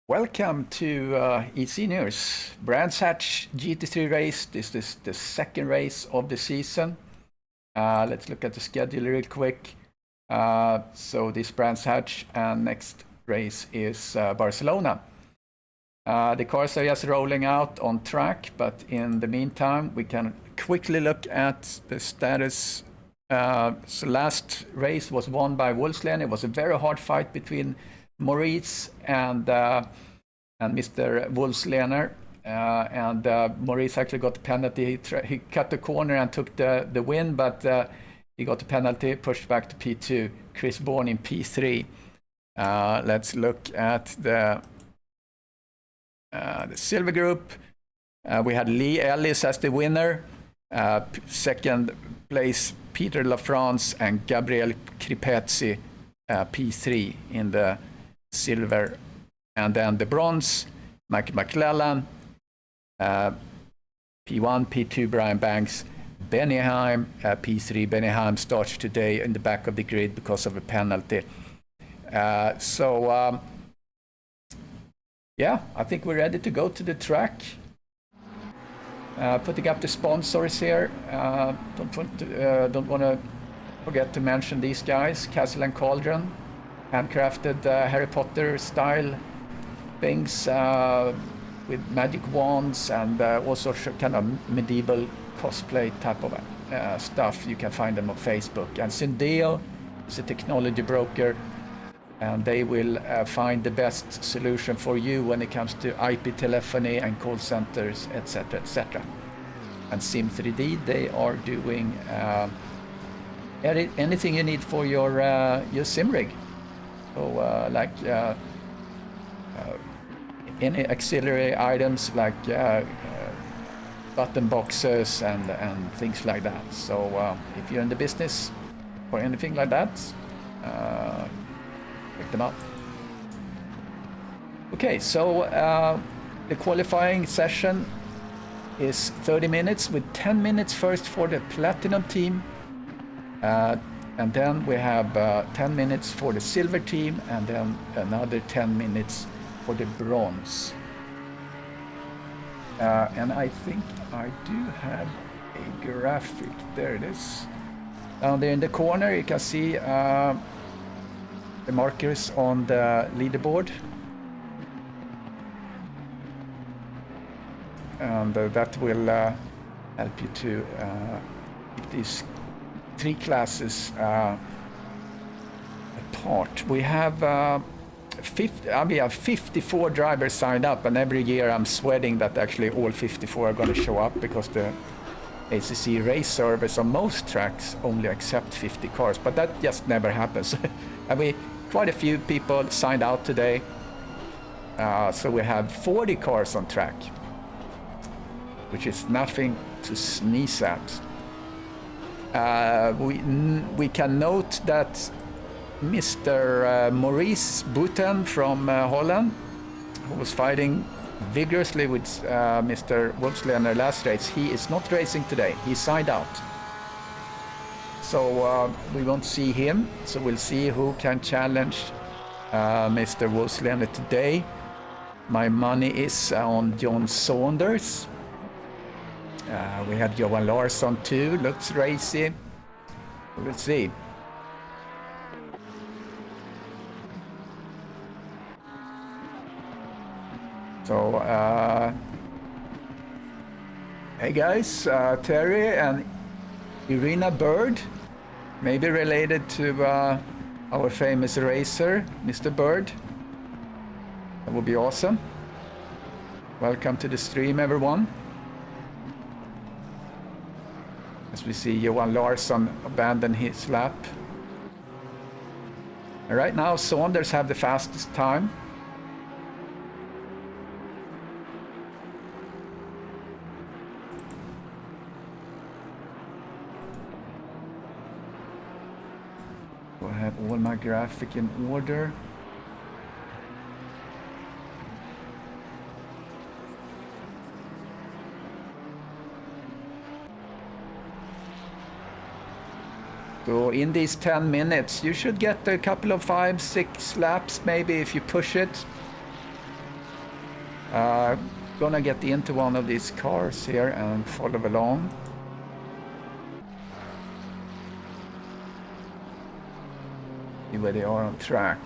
Welcome to eSeniors Brands Hatch GT3 race. This is the second race of the season. Let's look at the schedule real quick. So this Brands Hatch and next race is Barcelona. The cars are just rolling out on track, but in the meantime, we can quickly look at the status. So last race was won by Wolfslen. It was a very hard fight between Maurice and Mr. Wolfslener, and Maurice actually got the penalty. He cut the corner and took the win, but he got the penalty, pushed back to P2. Chris Bourne in P3. Let's look at the silver group. We had Lee Ellis as the winner. Second place, Peter LaFrance and Gabriel Cripezzi, P3 in the silver. And then the bronze, Mike McClellan, P1, P2, Brian Banks, Benny Heim, P3. Benny Heim starts today in the back of the grid because of a penalty. Yeah, I think we're ready to go to the track. Putting up the sponsors here. Don't want to forget to mention these guys: Castle and Cauldron, handcrafted Harry Potter style things with magic wands and all sorts of kind of medieval cosplay type of stuff. You can find them on Facebook. And Syndeo is a technology broker, and they will find the best solution for you when it comes to IP telephony and call centers, etc., etc. And Sim3D, they are doing anything you need for your sim rig. So like any auxiliary items like button boxes and things like that. So if you're in the business or anything like that, check them out. Okay, so the qualifying session is 30 minutes with 10 minutes first for the platinum team. And then we have 10 minutes for the silver team, and then another 10 minutes for the bronze. And I think I do have a graphic. There it is. Down there in the corner, you can see the markers on the leaderboard. And that will help you to keep these three classes apart. We have 54 drivers signed up, and every year I'm sweating that actually all 54 are going to show up, because the ACC race service on most tracks only accept 50 cars, but that just never happens. I mean, quite a few people signed out today, so we have 40 cars on track, which is nothing to sneeze at. We can note that Mr. Maurice Bouten from Holland, who was fighting vigorously with Mr. Wolfslener last race, he is not racing today. He signed out. So we won't see him. So we'll see who can challenge Mr. Wolfslener today. My money is on John Saunders. We had Johan Larsson too, looks racy. We'll see. So, hey guys, Terry and Irina Bird, maybe related to our famous racer, Mr. Bird. That would be awesome. Welcome to the stream, everyone. As we see Johan Larsson abandon his lap. And right now, Saunders have the fastest time. So I have all my graphic in order. So in these 10 minutes, you should get a couple of 5-6 laps, maybe, if you push it. Gonna get into one of these cars here and follow along. See where they are on track.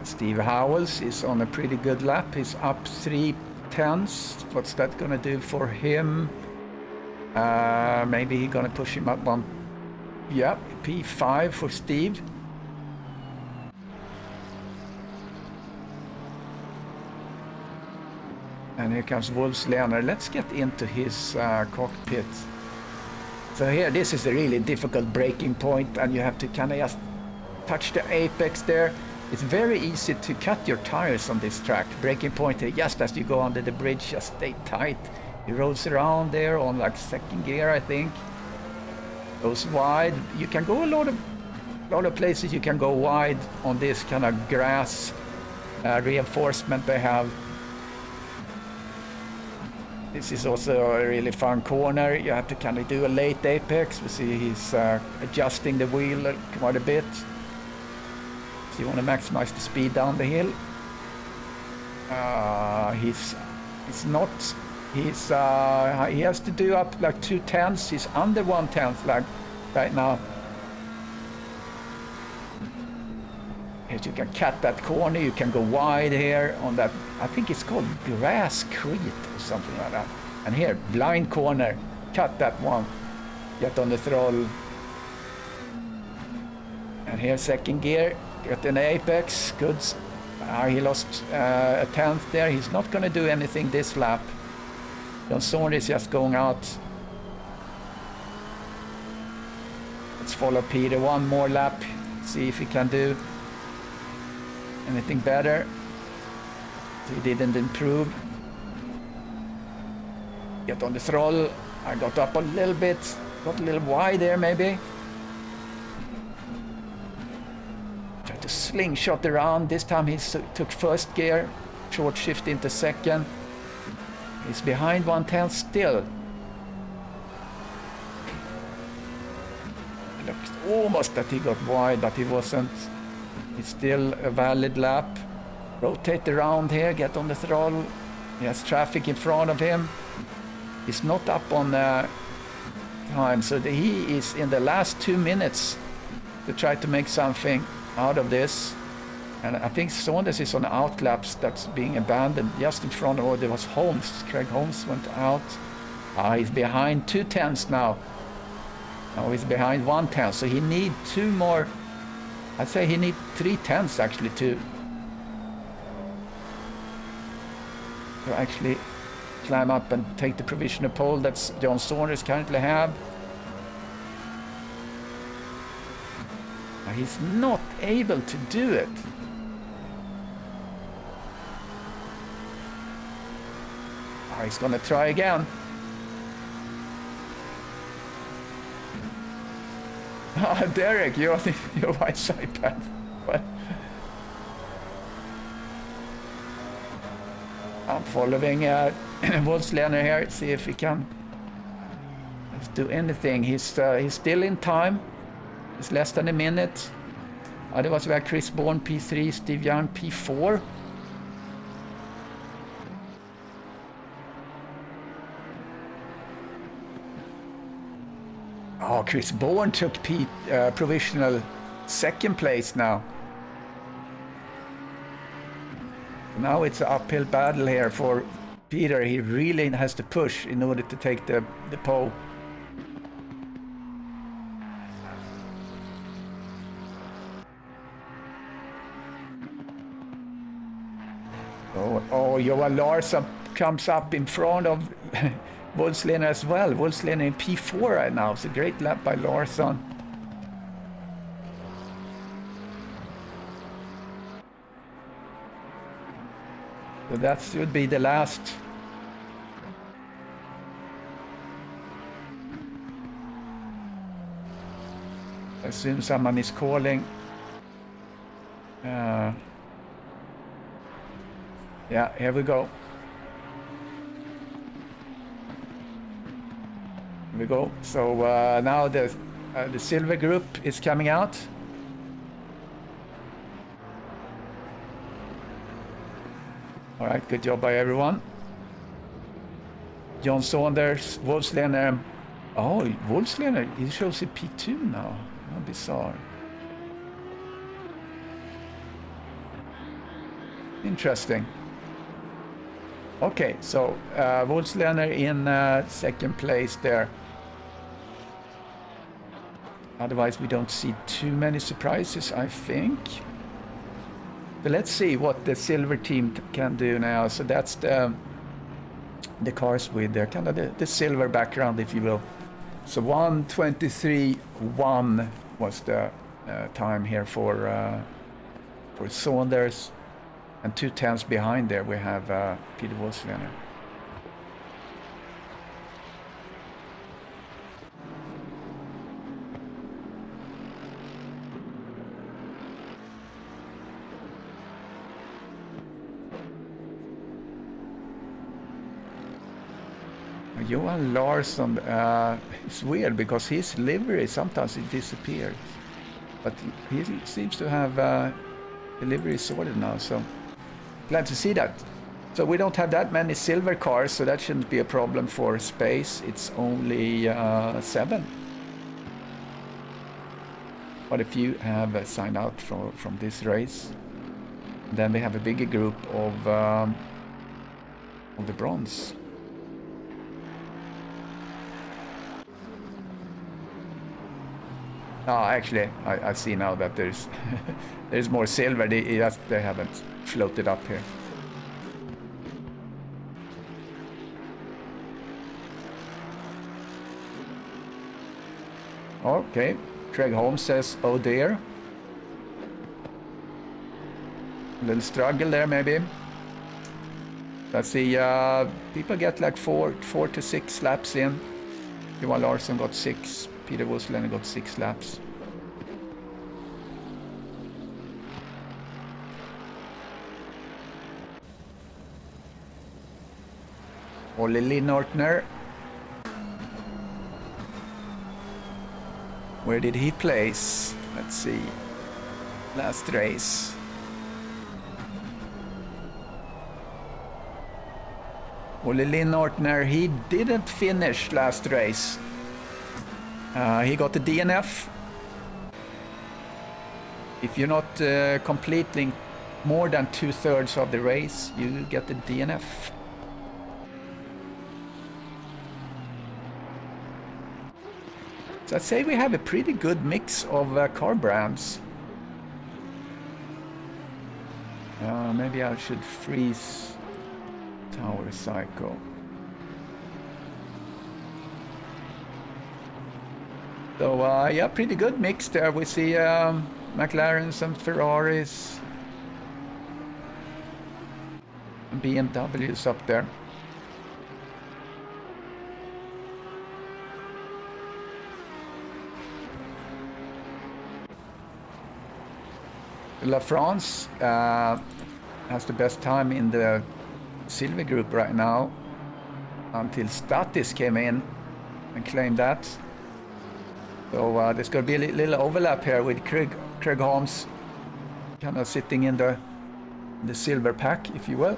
Steve Howells is on a pretty good lap. He's up 3/10. What's that gonna do for him? Maybe he's gonna push him up one. Yeah, P5 for Steve. And here comes Wolf's Leonard. Let's get into his cockpit. So here, this is a really difficult braking point, and you have to kind of just touch the apex there. It's very easy to cut your tires on this track. Braking point here, just as you go under the bridge, just stay tight. He rolls around there on like second gear, I think. Goes wide. You can go a lot of places. You can go wide on this kind of grass reinforcement they have. This is also a really fun corner. You have to kind of do a late apex. We see he's adjusting the wheel quite a bit. So you want to maximize the speed down the hill. He has to do up like 2/10. He's under 1/10 like right now. As you can cut that corner, you can go wide here on that. I think it's called Grass Creek or something like that. And here, blind corner, cut that one. Get on the throttle. And here, second gear. Get an apex, good. He lost a 10th there. He's not going to do anything this lap. John Saunders is just going out. Let's follow Peter one more lap. See if he can do anything better. He didn't improve. Get on the throttle. I got up a little bit. Got a little wide there maybe. To slingshot around. This time he took first gear, short shift into second. He's behind 1/10 still. It looked almost that he got wide, but he wasn't. It's still a valid lap. Rotate around here, get on the throttle. He has traffic in front of him. He's not up on time, so he is in the last 2 minutes to try to make something out of this. And I think Saunders is on outlaps that's being abandoned just in front of, there was Holmes. Craig Holmes went out. He's behind 2/10 now. Now he's behind 1/10, so he need 2 more. I'd say he need 3/10 actually to actually climb up and take the provisional pole that's John Saunders currently have. He's not able to do it. He's gonna try again. Derek, you're on your white side path. I'm following Wolf's Leonard here, see if he can do anything. He's still in time. It's less than a minute. Otherwise we have Chris Bourne P3, Steve Young P4. Oh, Chris Bourne took provisional second place now. Now it's an uphill battle here for Peter. He really has to push in order to take the pole. Oh, Johan Larsson comes up in front of Wolfsliner as well. Wolfsliner in P4 right now. It's a great lap by Larsson. So that should be the last. I assume someone is calling. Yeah, here we go. Here we go. So now the silver group is coming out. All right, good job by everyone. John Saunders, Wolfslener. Oh, Wolfslener, he shows a P2 now. How bizarre. Interesting. Okay, so Wolfslener in second place there. Otherwise, we don't see too many surprises, I think. But let's see what the silver team can do now. So that's the cars with the kind of the silver background, if you will. So 1:23.1 was the time here for Saunders, and 2:10s behind there we have Peter Wolfslener. Johan Larsson, it's weird because his livery sometimes it disappears, but he seems to have the livery sorted now, so glad to see that. So we don't have that many silver cars, so that shouldn't be a problem for space. It's only 7. But a few have signed out from this race. Then we have a bigger group of the bronze. Actually, I see now that there's there's more silver. They haven't floated up here. Okay, Craig Holmes says, "Oh dear." A little struggle there, maybe. Let's see. People get like 4 to 6 laps in. Johan Larsson got 6. Peter Wolfslener got 6 laps. Olle Linnortner. Where did he place? Let's see. Last race. Olle Linnortner, he didn't finish last race. He got the DNF. If you're not completing more than 2/3 of the race, you get the DNF. So I'd say we have a pretty good mix of car brands. Maybe I should freeze Tower Psycho. So yeah, pretty good mix there. We see McLarens and Ferraris and BMWs up there. La France has the best time in the silver group right now until Statis came in and claimed that. So there's going to be a little overlap here with Craig Holmes kind of sitting in the silver pack, if you will.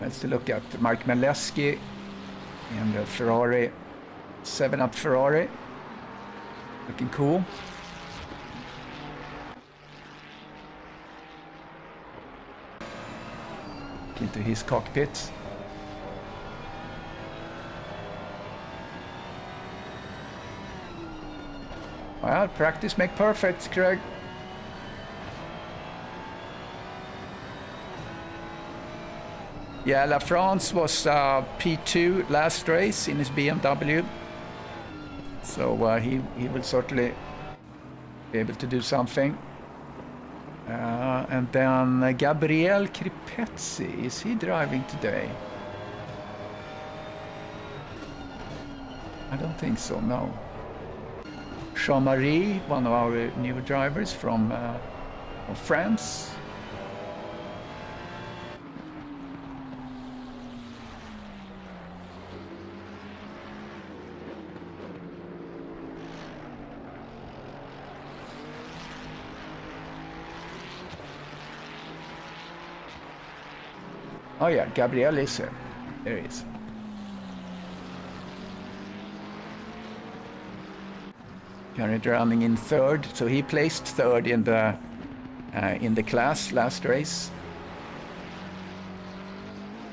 Let's look at Mark Maleski in the Ferrari, 7-Up Ferrari. Looking cool. Into his cockpit. Well, practice make perfect, Craig. Yeah, La France was P2 last race in his BMW. So he will certainly be able to do something. And then Gabriel Cripezzi, is he driving today? I don't think so, no. Jean-Marie, one of our new drivers from France. Oh yeah, Gabriel is here. There he is. Currently running in third, so he placed third in the class last race.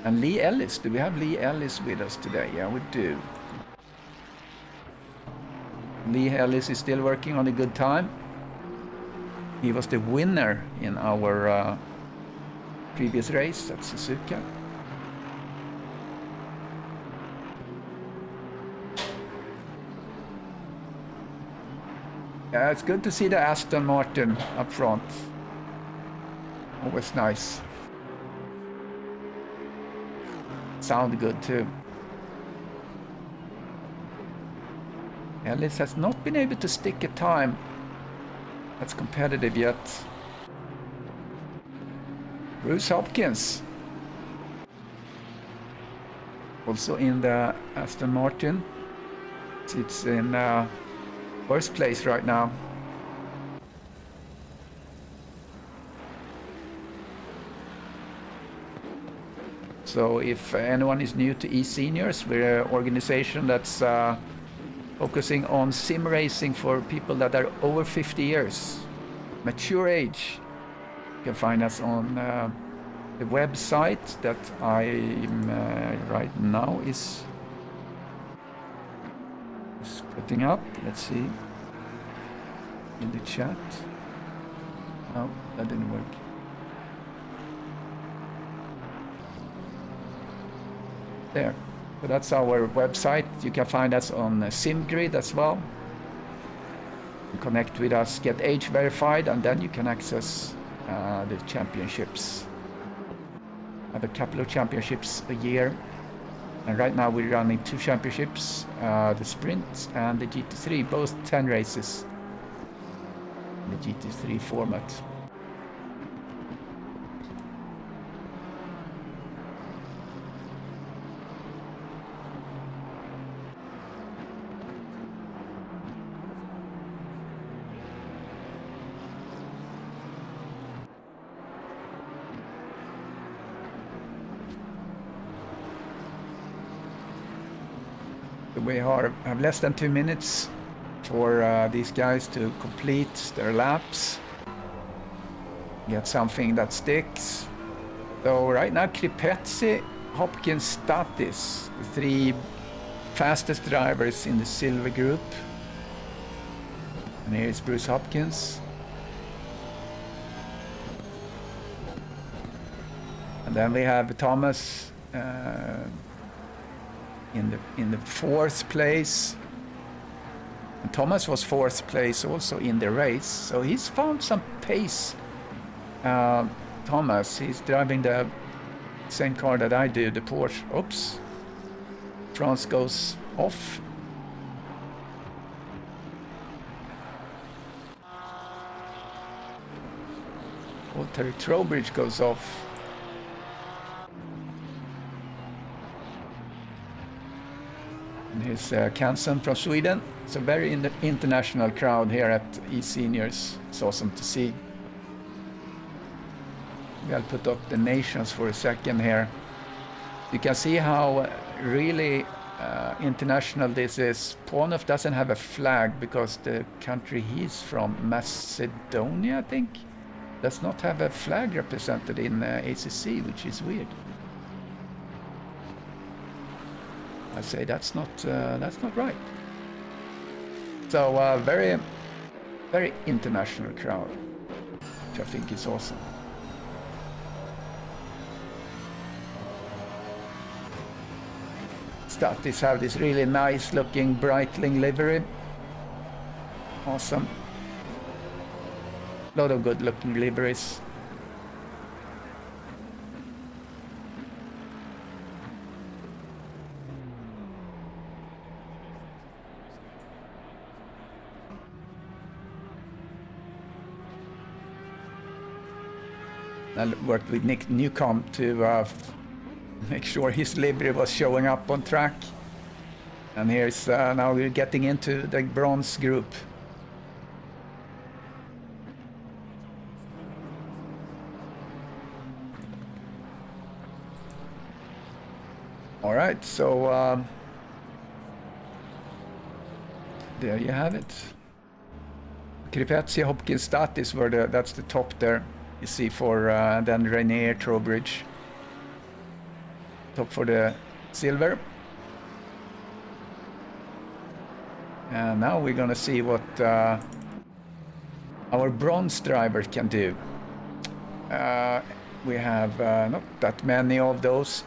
And Lee Ellis, do we have Lee Ellis with us today? Yeah, we do. Lee Ellis is still working on a good time. He was the winner in our previous race at Suzuka. Yeah, it's good to see the Aston Martin up front. Always nice. Sound good too. Ellis has not been able to stick a time that's competitive yet. Bruce Hopkins, also in the Aston Martin. It's in first place right now. So if anyone is new to eSeniors, we're an organization that's focusing on sim racing for people that are over 50 years, mature age. You can find us on the website that I'm right now is putting up. Let's see in the chat. No, that didn't work. There. So that's our website. You can find us on SimGrid as well. Connect with us, get age verified, and then you can access the championships. I have a couple of championships a year. And right now we're running 2 championships, the sprint and the GT3, both 10 races in the GT3 format. We have less than 2 minutes for these guys to complete their laps, get something that sticks. So right now Kripetzi, Hopkins, Statis, the 3 fastest drivers in the silver group. And here's Bruce Hopkins. And then we have Thomas in the 4th place. And Thomas was 4th place also in the race, so he's found some pace. Thomas, he's driving the same car that I do, the Porsche. Oops, France goes off. Walter Trowbridge goes off. And here's Kansen from Sweden. It's a very international crowd here at eSeniors. It's awesome to see. I'll put up the nations for a second here. You can see how really international this is. Ponov doesn't have a flag because the country he's from, Macedonia, I think, does not have a flag represented in ACC, which is weird. I say that's not right. So very, very international crowd, which I think is awesome. Statis have this really nice looking Breitling livery. Awesome. A lot of good looking liveries. I worked with Nick Newcomb to make sure his livery was showing up on track. And here's now we're getting into the bronze group. All right, so there you have it. Kripetsia, Hopkinstadt is where that's the top there. You see for then Rainier, Trowbridge. Top for the silver. And now we're gonna see what our bronze drivers can do. We have not that many of those.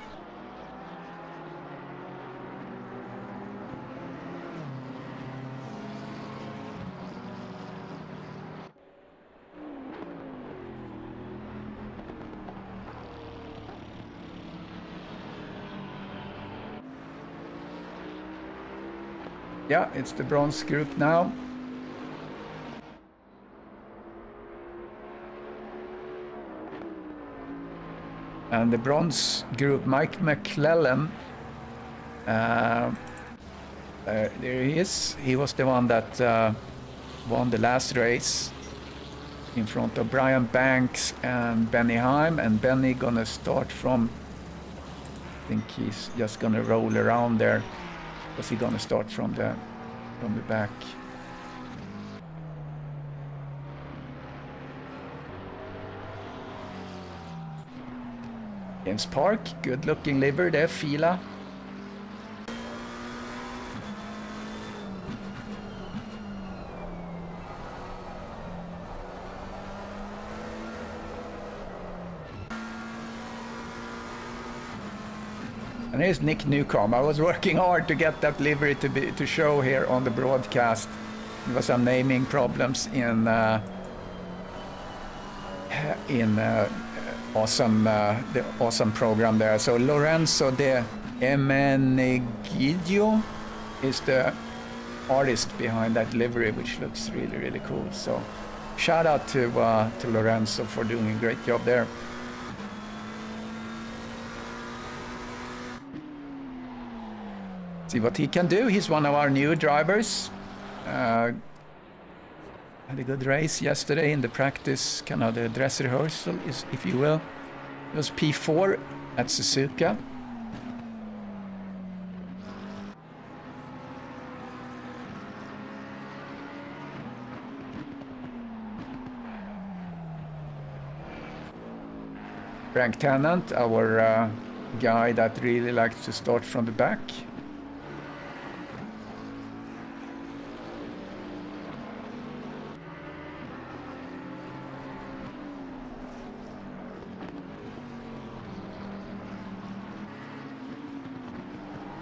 Yeah, it's the bronze group now. And the bronze group, Mike McClellan, there he is. He was the one that won the last race in front of Brian Banks and Benny Heim. And Benny gonna start from, I think he's just gonna roll around there. Was he gonna start from the back? James Park, good looking liver there, Fila. And here's Nick Newcomb. I was working hard to get that livery to show here on the broadcast. There was some naming problems in the awesome program there. So Lorenzo de Emenegidio is the artist behind that livery, which looks really, really cool. So shout out to Lorenzo for doing a great job there. See what he can do. He's one of our new drivers. Had a good race yesterday in the practice, kind of the dress rehearsal, if you will. It was P4 at Suzuka. Frank Tennant, our guy that really likes to start from the back.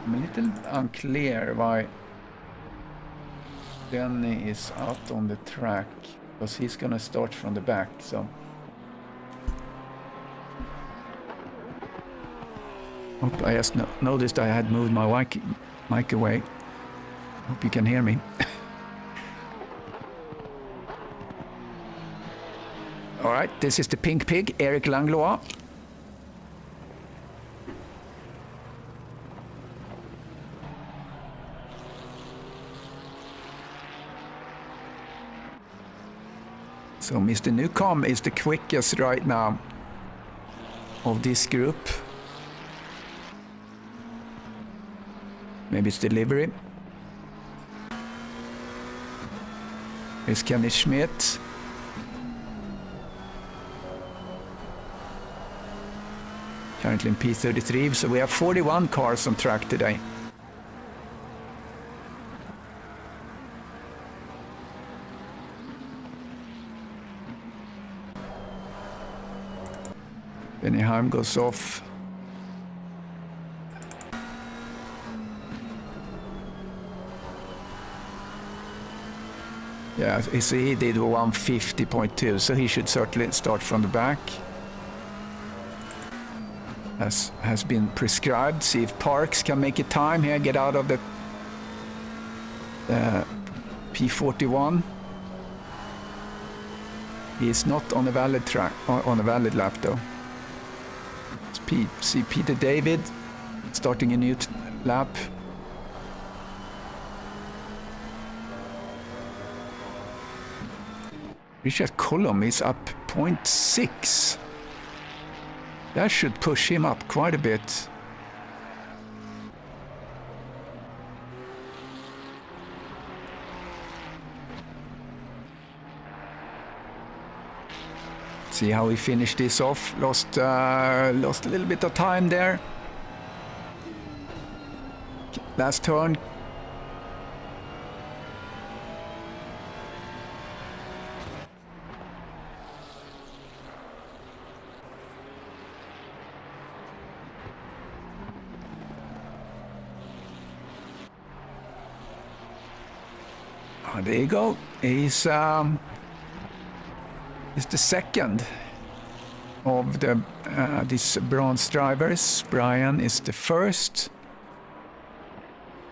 I'm a little unclear why Denny is out on the track, because he's gonna start from the back, so. Hope I just noticed I had moved my mic away. Hope you can hear me. All right, this is the Pink Pig, Eric Langlois. So Mr. Newcomb is the quickest right now of this group. Maybe it's delivery. Here's Kenny Schmidt. Currently in P33, so we have 41 cars on track today. Benny Heim goes off. Yeah, so he did 150.2, so he should certainly start from the back. As has been prescribed. See if Parks can make a time here, get out of the P41. He is not on a valid track, on a valid lap though. See Peter David starting a new lap. Richard Cullum is up 0.6. That should push him up quite a bit. See how he finished this off. Lost a little bit of time there. Last turn. Oh, there you go. He's the second of the these bronze drivers. Brian is the first.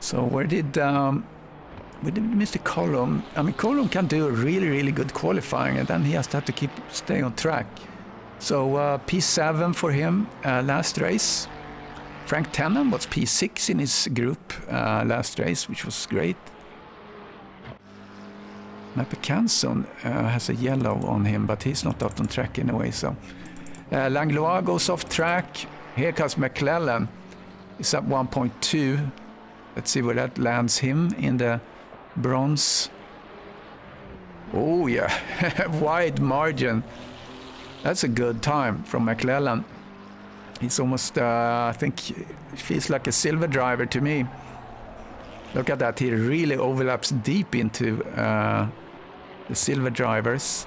So where did Mr. Colum? I mean, Colum can do a really good qualifying, and then he has to have to stay on track. So P7 for him last race. Frank Tennant was P6 in his group last race, which was great. Mappe Canson has a yellow on him, but he's not out on track anyway. So Langlois goes off track. Here comes McClellan. He's up 1.2. Let's see where that lands him in the bronze. Oh yeah, wide margin. That's a good time from McClellan. He's almost, I think, feels like a silver driver to me. Look at that, he really overlaps deep into the silver drivers.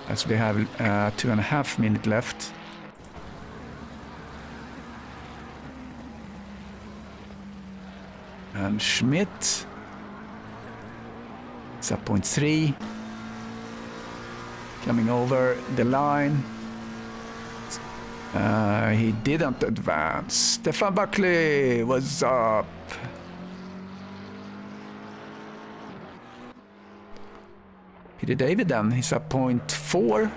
As we have 2.5 minutes left. And Schmidt is up 0.3. Coming over the line. He didn't advance. Stefan Buckley was up. Peter David then, he's up 0.4.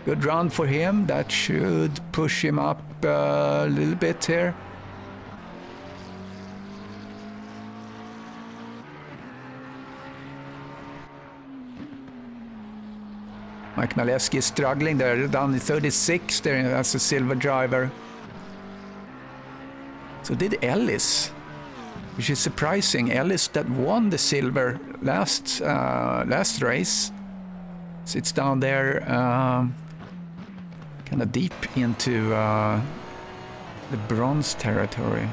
Good run for him. That should push him up a little bit here. Mike Maleski is struggling there, down to 36 there as a silver driver. So did Ellis, which is surprising. Ellis that won the silver last race sits down there kind of deep into the bronze territory.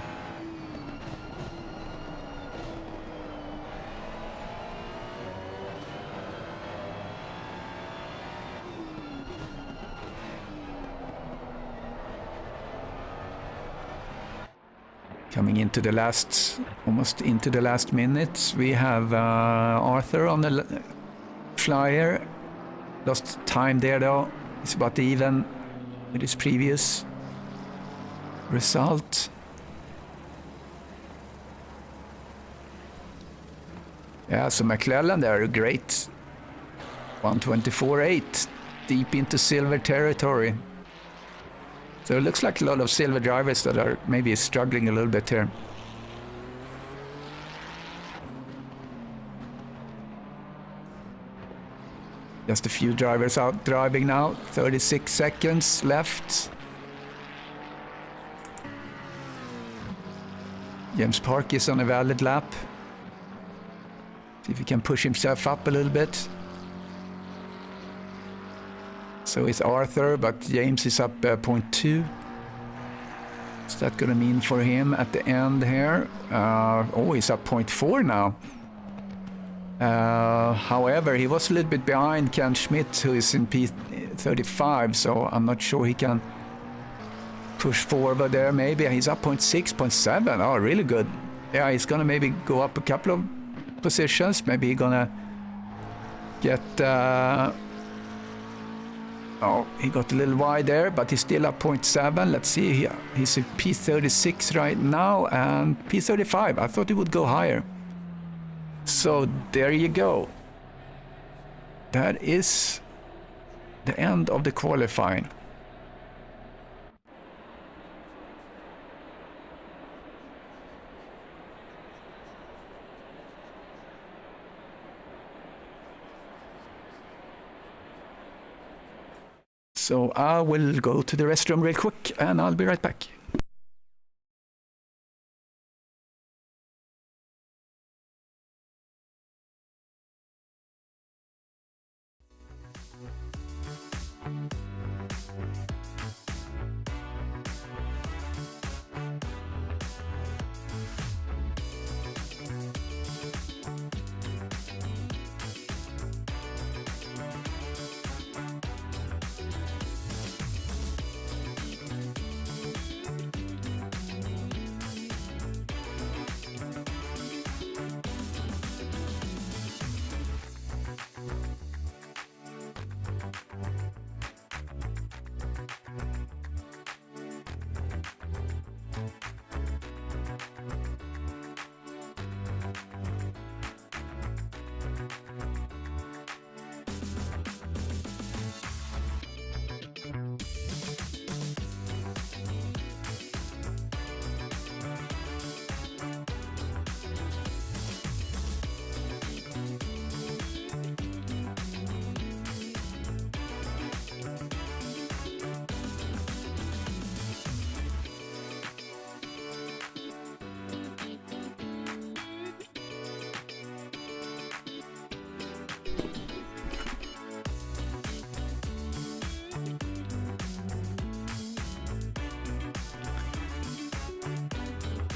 Coming into the almost into the last minutes, we have Arthur on the flyer. Lost time there though. It's about even with his previous result. Yeah, so McClellan there, great. 124.8, deep into silver territory. So it looks like a lot of silver drivers that are maybe struggling a little bit here. Just a few drivers out driving now. 36 seconds left. James Park is on a valid lap. See if he can push himself up a little bit. So it's Arthur, but James is up 0.2. What's that going to mean for him at the end here? Oh, he's up 0.4 now. However, he was a little bit behind Ken Schmidt, who is in P35, so I'm not sure he can push forward there. Maybe he's up 0.6, 0.7. Oh, really good. Yeah, he's going to maybe go up a couple of positions. Maybe he's going to get... Oh, he got a little wide there, but he's still up 0.7. Let's see, he's in P36 right now and P35. I thought he would go higher. So there you go. That is the end of the qualifying. So I will go to the restroom real quick and I'll be right back.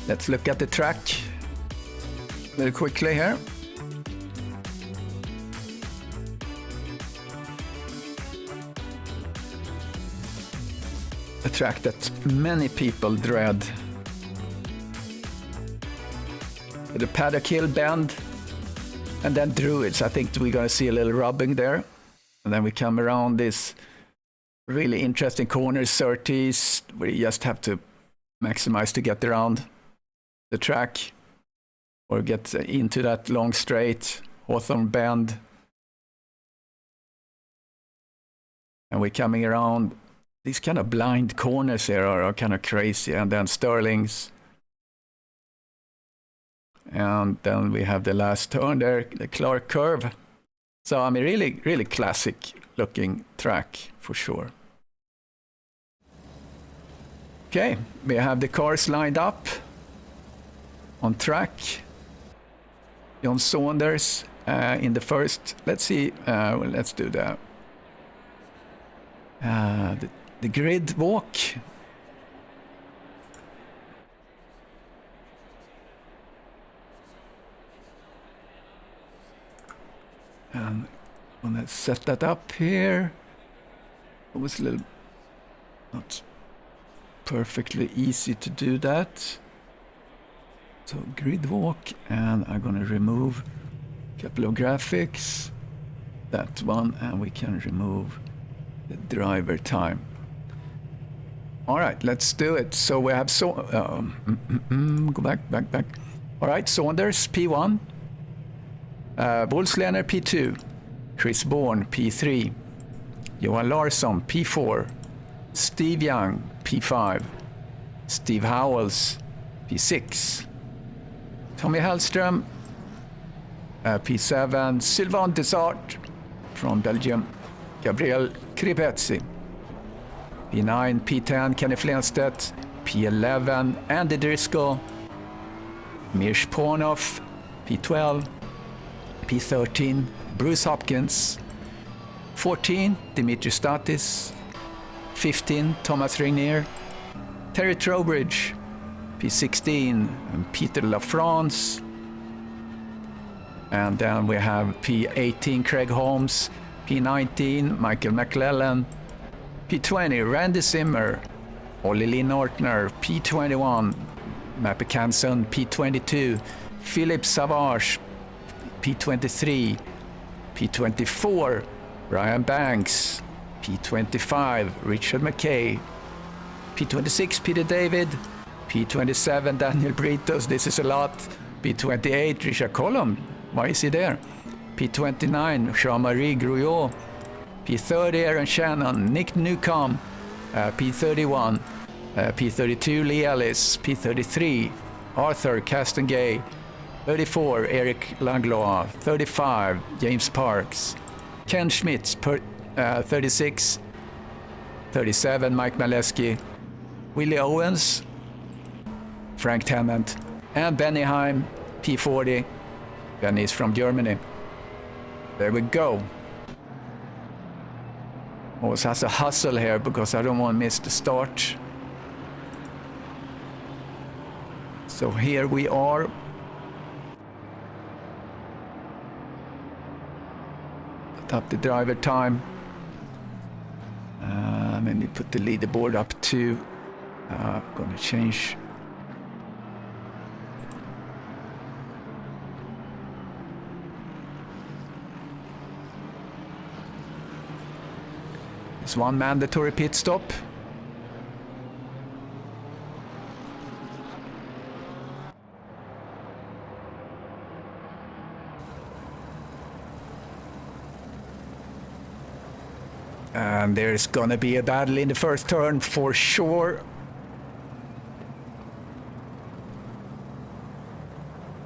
Let's look at the track very quickly here. A track that many people dread. The paddock hill bend and then Druids. I think we're going to see a little rubbing there. And then we come around this really interesting corner, 30s, where you just have to maximize to get around the track or get into that long straight, Hawthorne bend. And we're coming around these kind of blind corners here are kind of crazy. And then Stirlings. And then we have the last turn there, the Clark curve. So I mean, really, really classic looking track for sure. Okay, we have the cars lined up on track. John Saunders in the first. Let's see. Well, let's do the grid walk. And let's set that up here. It was a little not perfectly easy to do that. So grid walk, and I'm going to remove a couple of graphics. That one, and we can remove the driver time. All right, let's do it. So we have go back. All right, Saunders P1. Wolfslener P2, Chris Bourne P3, Johan Larsson P4, Steve Young P5, Steve Howells P6, Tommy Hellström P7, Sylvain Dessart from Belgium, Gabriel Kripetzi P9, P10, Kenny Flenstedt P11, Andy Driscoll, Mirsh Pornoff P12, P13, Bruce Hopkins. 14, Dimitri Statis. 15, Thomas Regnier. Terry Trowbridge. P16, Peter Lafrance. And then we have P18, Craig Holmes. P19, Michael McClellan. P20, Randy Zimmer. Ollie Lynn Ortner. P21, Mappy Canson. P22, Philippe Savage. P23, P24, Ryan Banks, P25, Richard McKay, P26, Peter David, P27, Daniel Britos, this is a lot, P28, Richard Collum, why is he there? P29, Jean-Marie Grouillot, P30, Aaron Shannon, Nick Newcomb, P31, P32, Lee Ellis, P33, Arthur Castengay, 34, Eric Langlois. 35, James Parks. Ken Schmitz, 36. 37, Mike Maleski. Willie Owens. Frank Tennant. And Benny Heim, P40. Benny is from Germany. There we go. Always has a hustle here because I don't want to miss the start. So here we are. Up the driver time. And you put the leaderboard up to. Gonna change. There's one mandatory pit stop. And there's gonna be a battle in the first turn for sure.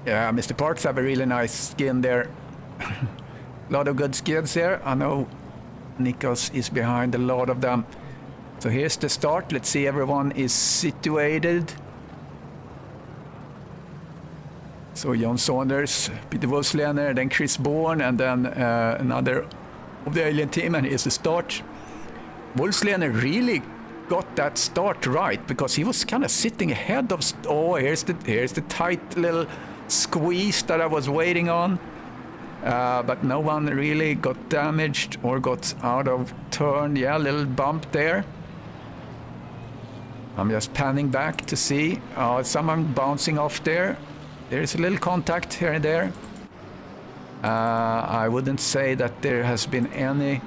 Yeah, Mr. Parks have a really nice skin there. A lot of good skins here. I know Nikos is behind a lot of them. So here's the start. Let's see everyone is situated. So John Saunders, Peter Wolfslener, then Chris Bourne, and then another of the alien team, and here's the start. Wolfslener really got that start right, because he was kind of sitting ahead of... Oh, here's the tight little squeeze that I was waiting on. But no one really got damaged or got out of turn. Yeah, a little bump there. I'm just panning back to see. Someone bouncing off there. There's a little contact here and there. I wouldn't say that there has been any...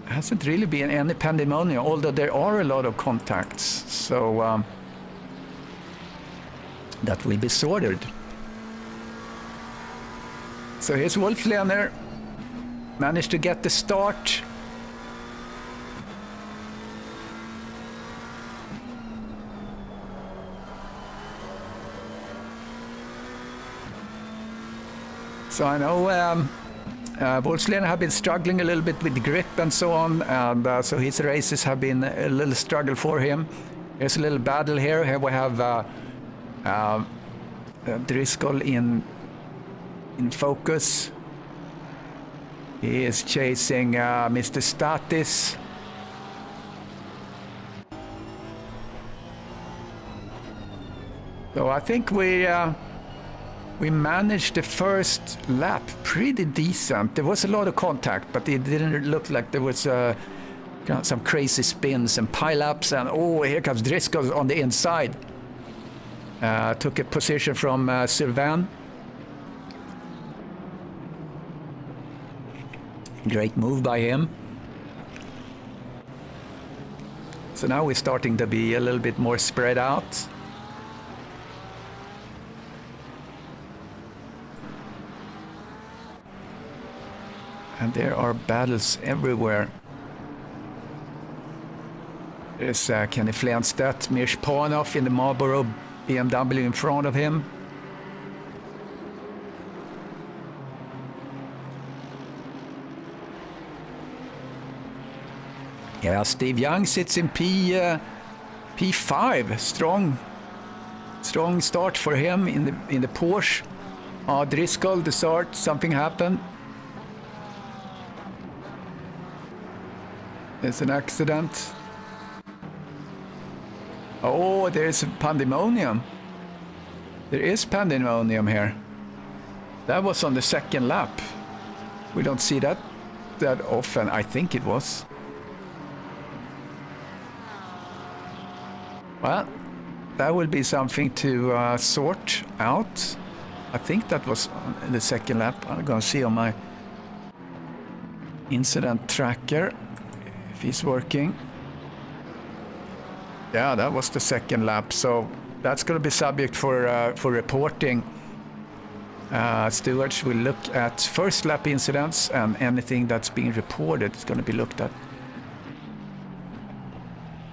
Hasn't really been any pandemonium, although there are a lot of contacts. So that will be sorted. So here's Wolf Lehner. Managed to get the start. So I know Wolf Lehner have been struggling a little bit with grip and so on, and so his races have been a little struggle for him. There's a little battle here. Here we have Driscoll in focus. He is chasing Mr. Statis. So I think we managed the first lap pretty decent. There was a lot of contact, but it didn't look like there was some crazy spins and pile-ups. And oh, here comes Driscoll on the inside. Took a position from Sylvain. Great move by him. So now we're starting to be a little bit more spread out. And there are battles everywhere. There's Kenny Flenstedt, Mirsch Panov in the Marlboro BMW in front of him. Yeah, Steve Young sits in P5. Strong start for him in the Porsche. Driscoll, the start, something happened. There's an accident. Oh, there's a pandemonium. There is pandemonium here. That was on the second lap. We don't see that often. I think it was. Well, that will be something to sort out. I think that was on the second lap. I'm going to see on my incident tracker if he's working. Yeah, that was the second lap, so that's going to be subject for reporting. Stewards will look at first lap incidents, and anything that's being reported is going to be looked at.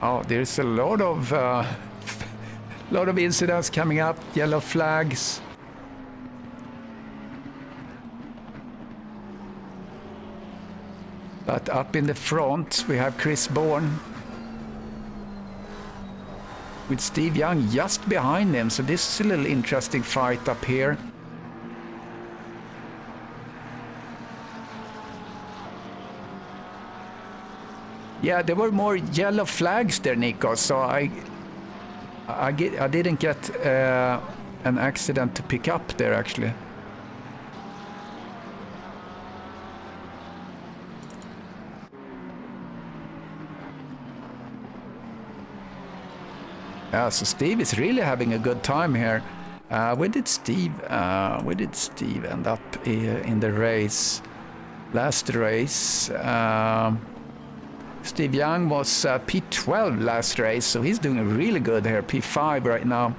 Oh, there's a lot of incidents coming up, yellow flags. But up in the front, we have Chris Bourne with Steve Young just behind him. So this is a little interesting fight up here. Yeah, there were more yellow flags there, Nico. So I didn't get an accident to pick up there, actually. Yeah, so Steve is really having a good time here. Where did Steve end up in the race? Last race, Steve Young was P12 last race, so he's doing really good here. P5 right now.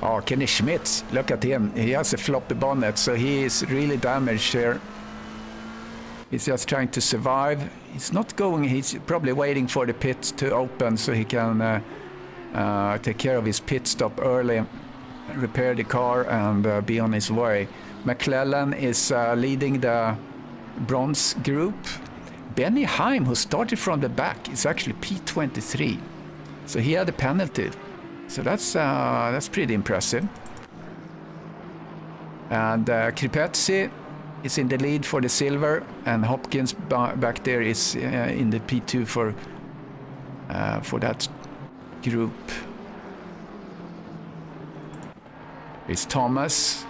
Oh, Kenny Schmidt, look at him. He has a floppy bonnet, so he is really damaged here. He's just trying to survive. He's not going, he's probably waiting for the pit to open so he can take care of his pit stop early. repair the car and be on his way. McClellan is leading the bronze group. Benny Heim, who started from the back, is actually P23. So he had a penalty. So that's pretty impressive. And Kripetsi is in the lead for the silver, and Hopkins back there is in the P2 for that group. It's Thomas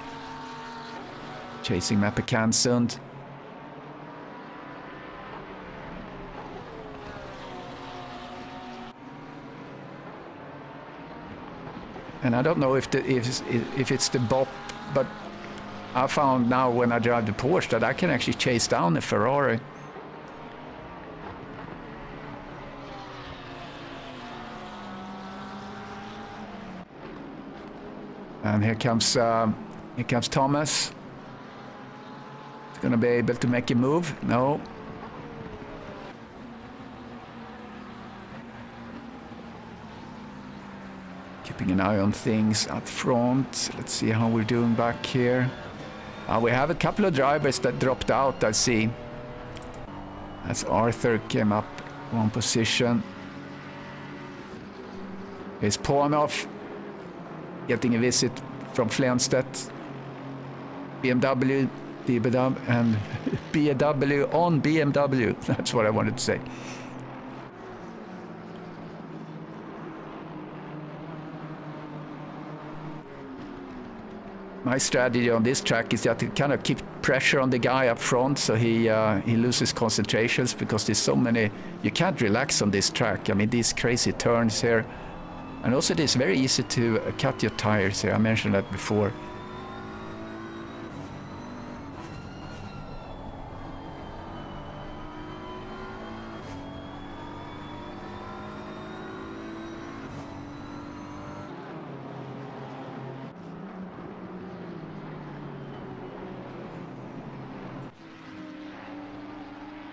chasing Mappe Kansund. And I don't know if it's the BOP, but I found now when I drive the Porsche that I can actually chase down a Ferrari. And here comes Thomas. He's gonna be able to make a move. No. Keeping an eye on things up front. Let's see how we're doing back here. We have a couple of drivers that dropped out, I see. As Arthur came up one position. Here's Pornoff getting a visit from Flenstedt. BMW, DBW, and BMW on BMW. That's what I wanted to say. My strategy on this track is that to kind of keep pressure on the guy up front so he loses concentrations, because there's so many, you can't relax on this track. I mean, these crazy turns here. And also it is very easy to cut your tires here. I mentioned that before.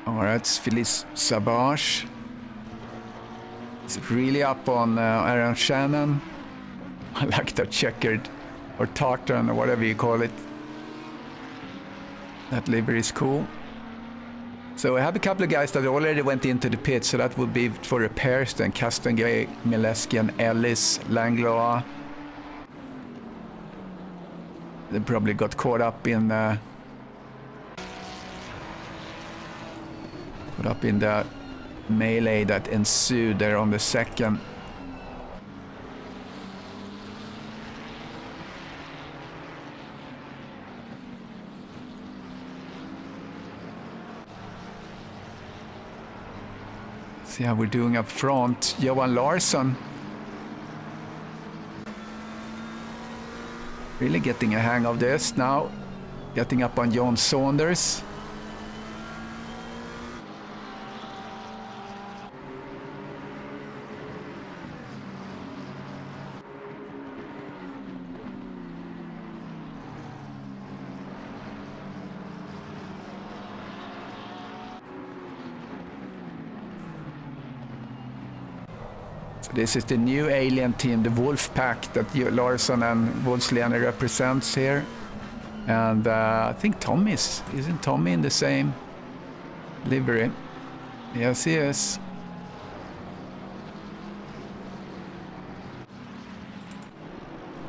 All right, it's Felice Savage. It's really up on Aaron Shannon. I like the checkered or tartan or whatever you call it. That livery is cool. So I have a couple of guys that already went into the pit, so that would be for repairs then. Castengay, Mileski, and Ellis, Langlois. They probably got caught up in the melee that ensued there on the second. See how we're doing up front. Johan Larsson really getting a hang of this now. Getting up on John Saunders. This is the new alien team, the Wolf Pack, that Larsson and Wolfslene represents here. And I think isn't Tommy in the same livery? Yes, he is.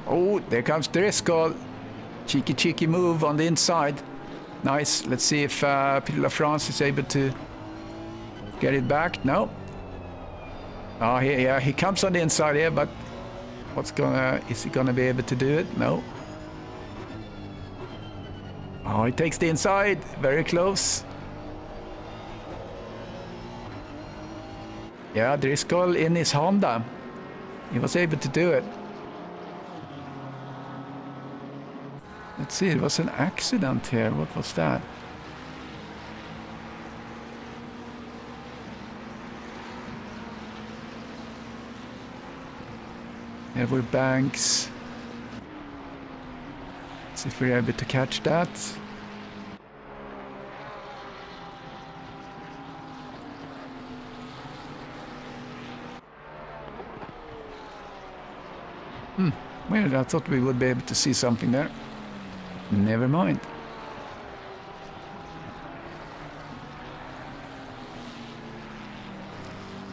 Oh, there comes Driscoll. Cheeky move on the inside. Nice. Let's see if Peter LaFrance is able to get it back. No. Oh, he comes on the inside here, but is he gonna be able to do it? No. Oh, he takes the inside, very close. Yeah, Driscoll in his Honda. He was able to do it. Let's see, it was an accident here. What was that? Edward Banks. Let's see if we're able to catch that. Well, I thought we would be able to see something there. Never mind.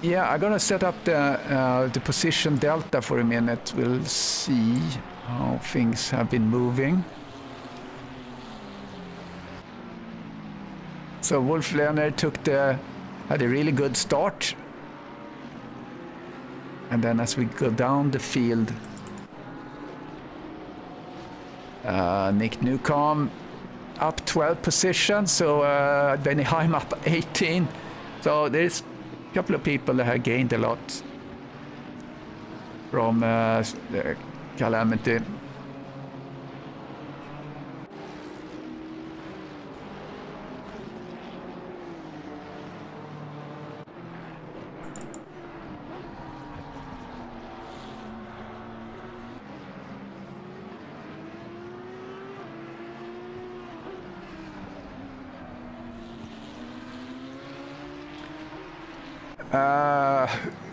Yeah, I'm gonna set up the position delta for a minute. We'll see how things have been moving. So Wolf Leonard had a really good start. And then as we go down the field, Nick Newcomb up 12 positions, so Benny Heim up 18. So there's a couple of people that have gained a lot from the calamity.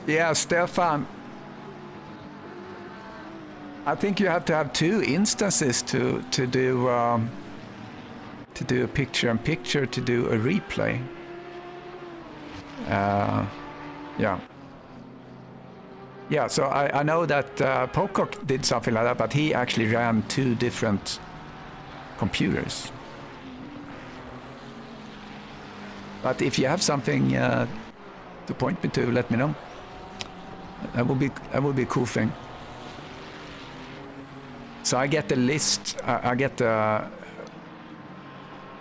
Yeah, Stefan. I think you have to have two instances to do a picture-in-picture to do a replay. Yeah. Yeah, so I know that Pocock did something like that, but he actually ran two different computers. But if you have something to point me to, let me know. That would be a cool thing. So I get a list. I get a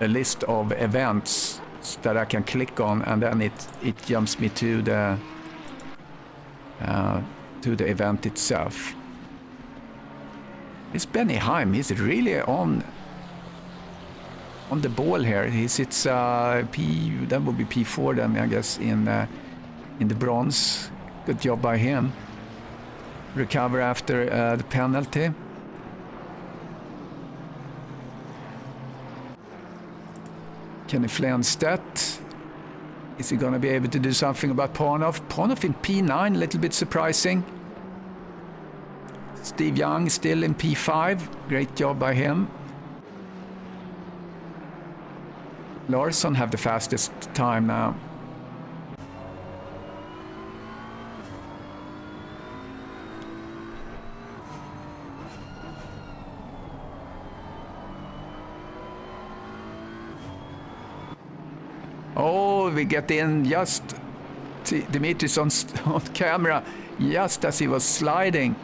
list of events that I can click on, and then it jumps me to the event itself. It's Benny Heim. He's really on the ball here. He sits P. That would be P4 then, I guess, in the bronze. Good job by him. Recover after the penalty. Kenny Flenstedt. Is he going to be able to do something about Parnov? Parnov in P9, a little bit surprising. Steve Young still in P5. Great job by him. Larsson have the fastest time now. Oh, we get in just Dimitris on camera just as he was sliding.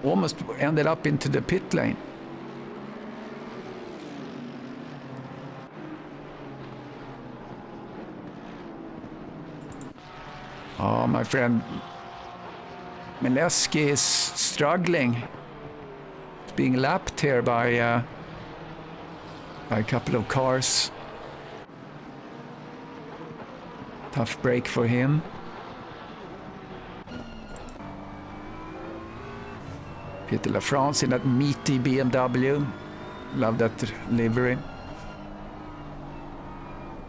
Almost ended up into the pit lane. Oh, my friend Mileski is struggling. He's being lapped here by a couple of cars. Tough break for him. Peter LaFrance in that meaty BMW. Love that livery.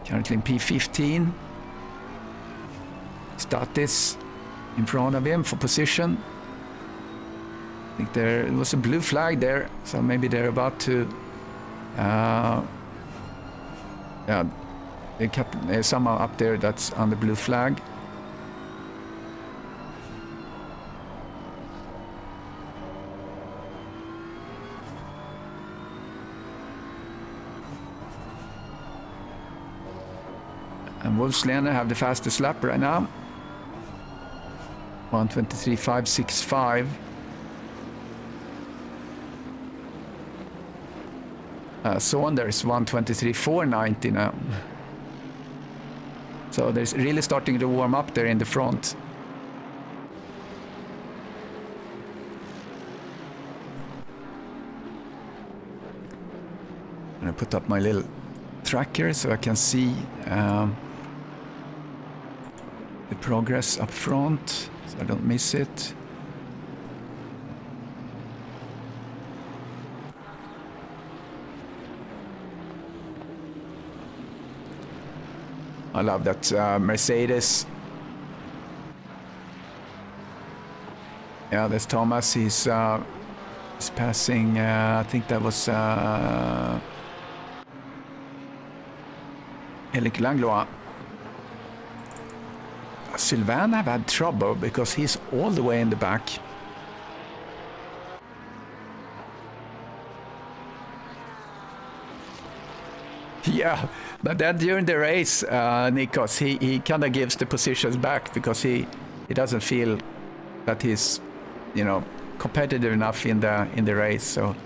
Currently in P15. Statis in front of him for position. I think there was a blue flag there, so maybe they're about to... yeah, there's someone up there that's on the blue flag. And Wolfslander have the fastest lap right now. 1:23.565. Saunders 1:23.490 now. So there's really starting to warm up there in the front. I'm gonna put up my little tracker so I can see the progress up front, so I don't miss it. I love that Mercedes. Yeah, there's Thomas. He's He's passing, I think that was Elik Langlois. Sylvain have had trouble because he's all the way in the back. Yeah, but then during the race, Nikos, he kind of gives the positions back because he doesn't feel that he's, you know, competitive enough in the race, so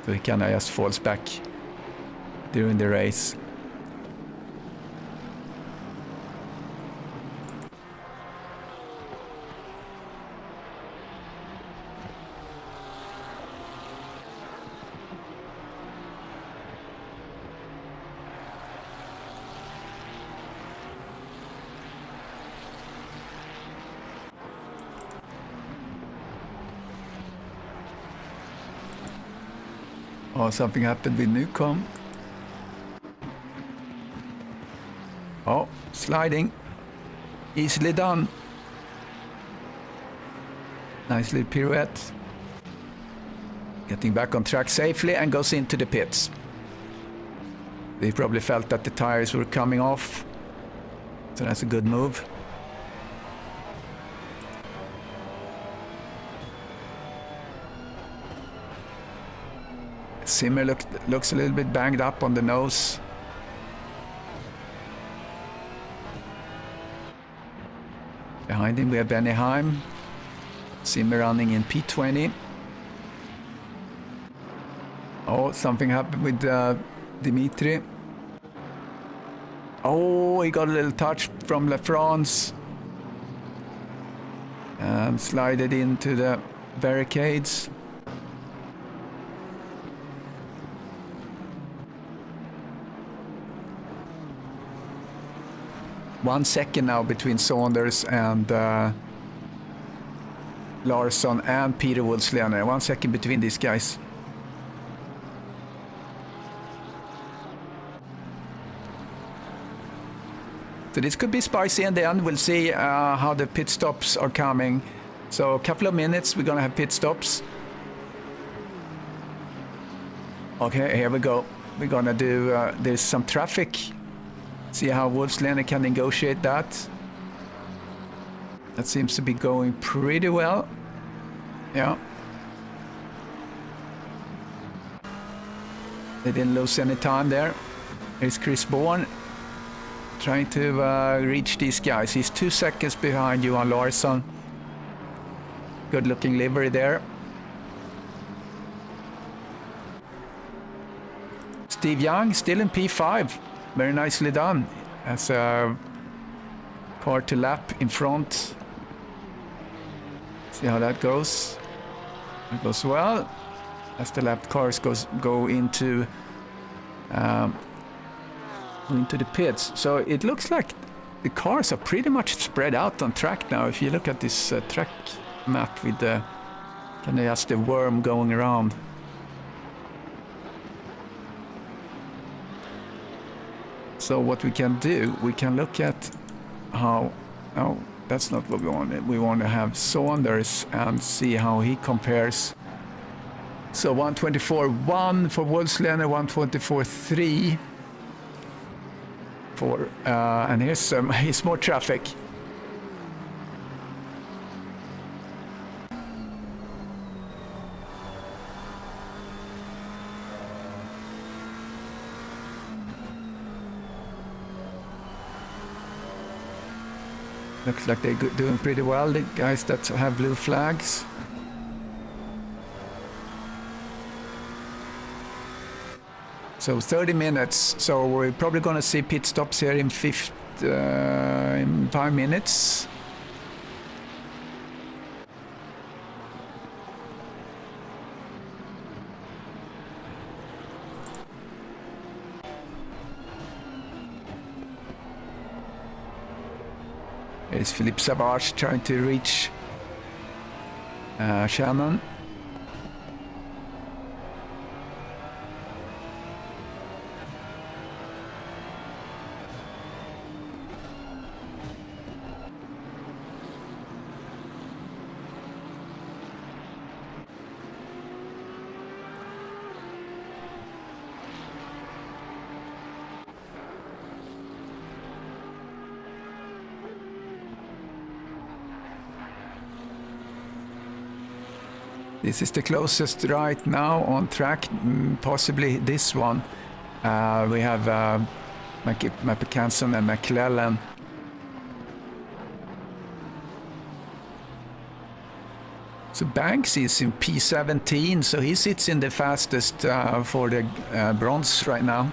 he kind of just falls back during the race. Oh, something happened with Newcomb. Oh, sliding. Easily done. Nice little pirouette. Getting back on track safely and goes into the pits. They probably felt that the tires were coming off. So that's a good move. Zimmer looks a little bit banged up on the nose. Behind him we have Benny Heim. Zimmer running in P20. Oh, something happened with Dimitri. Oh, he got a little touch from La France. And slided into the barricades. One second now between Saunders and Larsson and Peter Woodsley. 1 second between these guys. So this could be spicy in the end. We'll see how the pit stops are coming. So a couple of minutes, we're gonna have pit stops. Okay, here we go. We're gonna do, there's some traffic. See how Woodsley can negotiate that. That seems to be going pretty well. Yeah. They didn't lose any time there. Here's Chris Bourne trying to reach these guys. He's 2 seconds behind Johan Larsson. Good looking livery there. Steve Young still in P5. Very nicely done. As a car to lap in front. See how that goes. It goes well. As the lap cars go into the pits. So it looks like the cars are pretty much spread out on track now. If you look at this track map with the kind of just the worm going around. So what we can do, we can look at how, oh, that's not what we wanted. We want to have Saunders and see how he compares. So 124.1 for Woodsley and 124.3 for, and here's more traffic. Looks like they're doing pretty well, the guys that have blue flags. So 30 minutes, so we're probably going to see pit stops here in 5 minutes. Here's Philippe Savage trying to reach Shannon. This is the closest right now on track, possibly this one. We have McCanson and McClellan. So Banks is in P17, so he sits in the fastest for the bronze right now.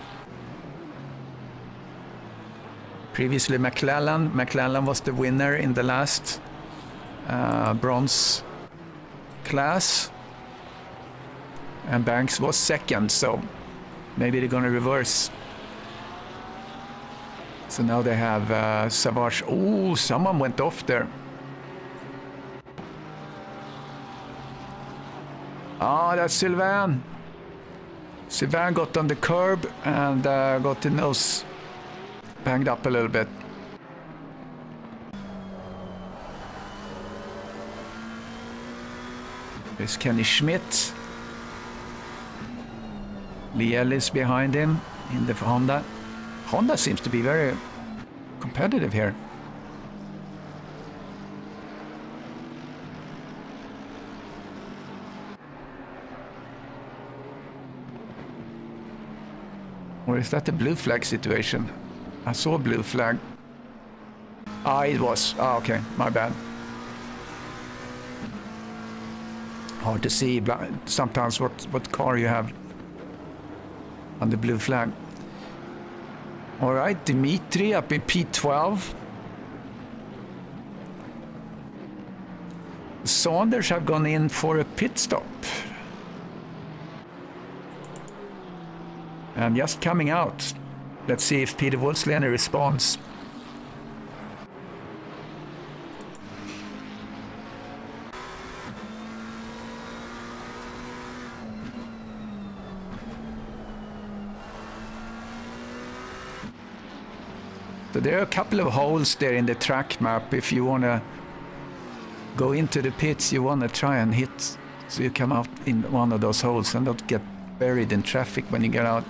Previously McClellan was the winner in the last bronze class. And Banks was second, so maybe they're going to reverse. So now they have Savage. Oh, someone went off there. Ah, that's Sylvain. Sylvain got on the curb and got the nose banged up a little bit. There's Kenny Schmidt. Lee Ellis behind him in the Honda. Honda seems to be very competitive here. Or is that the blue flag situation? I saw a blue flag. Ah, it was. Ah, okay, my bad. Hard to see sometimes what car you have on the blue flag. All right, Dimitri up in P12. Saunders have gone in for a pit stop. And just coming out. Let's see if Peter Wolfslener responds. So there are a couple of holes there in the track map. If you want to go into the pits, you want to try and hit so you come out in one of those holes and not get buried in traffic when you get out.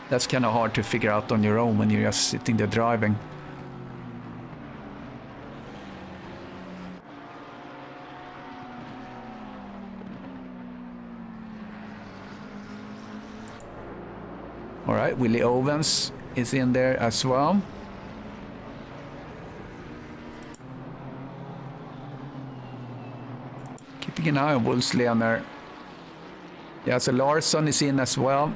That's kind of hard to figure out on your own when you're just sitting there driving. All right, Willie Owens is in there as well. Keeping an eye on Wolfslener. Yeah, so Larsson is in as well.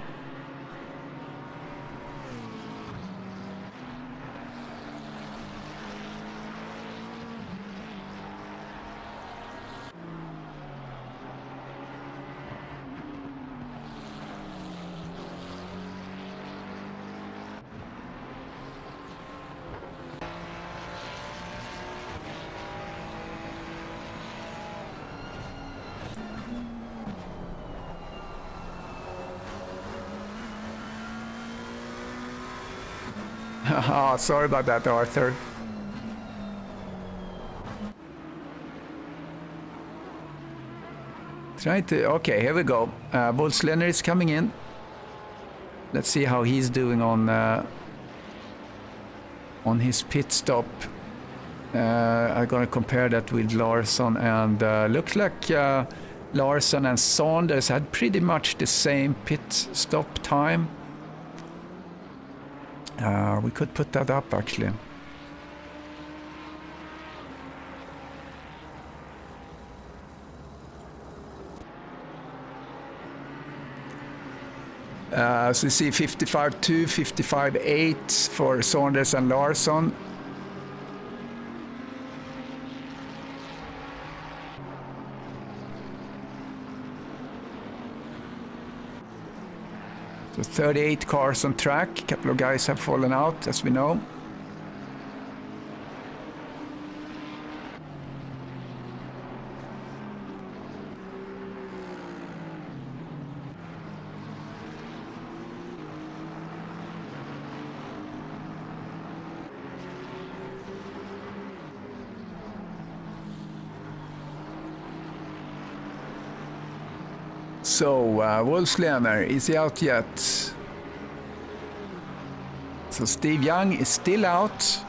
Oh, sorry about that, Arthur. Okay, here we go. Wolfslener is coming in. Let's see how he's doing on his pit stop. I'm gonna compare that with Larsson, and looks like Larsson and Saunders had pretty much the same pit stop time. We could put that up actually. So you see 55.2, 55.8 for Saunders and Larsson. So 38 cars on track. A couple of guys have fallen out, as we know. So, Wolfslener, is he out yet? So Steve Young is still out.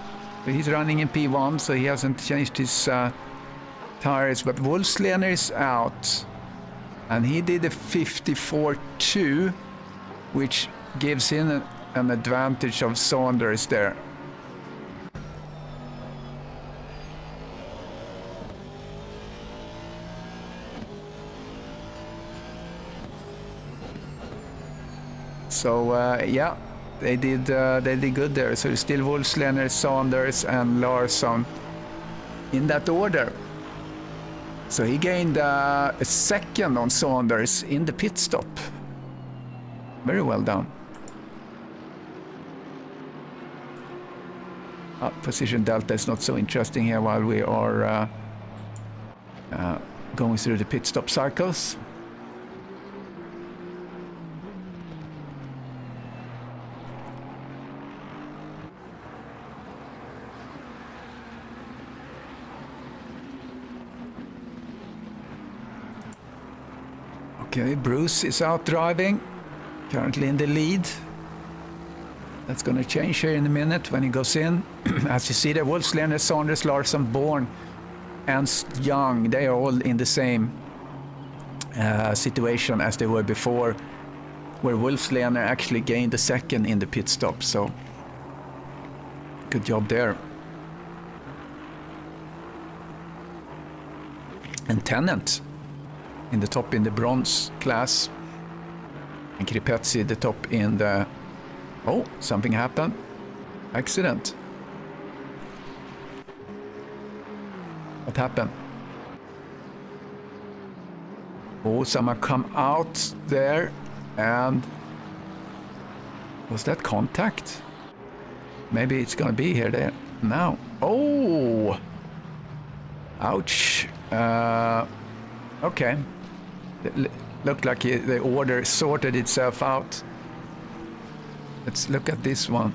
He's running in P1, so he hasn't changed his tires, but Wolfslener is out. And he did a 54.2, which gives him an advantage of Saunders there. So yeah, they did good there. So it's still Wolfslener, Saunders, and Larsson in that order. So he gained a second on Saunders in the pit stop. Very well done. Position delta is not so interesting here while we are going through the pit stop cycles. Okay, Bruce is out driving, currently in the lead. That's going to change here in a minute when he goes in. As you see there, Wolfslener, Saunders, Larsson, Bourne, and Young, they are all in the same situation as they were before, where Wolfslener actually gained a second in the pit stop. So, good job there. And Tennant in the top in the bronze class, and Kripetsi the top in the... Oh, something happened. Accident. What happened? Oh, someone come out there, and... Was that contact? Maybe it's gonna be here there now. Oh! Ouch. Okay. It looked like the order sorted itself out. Let's look at this one.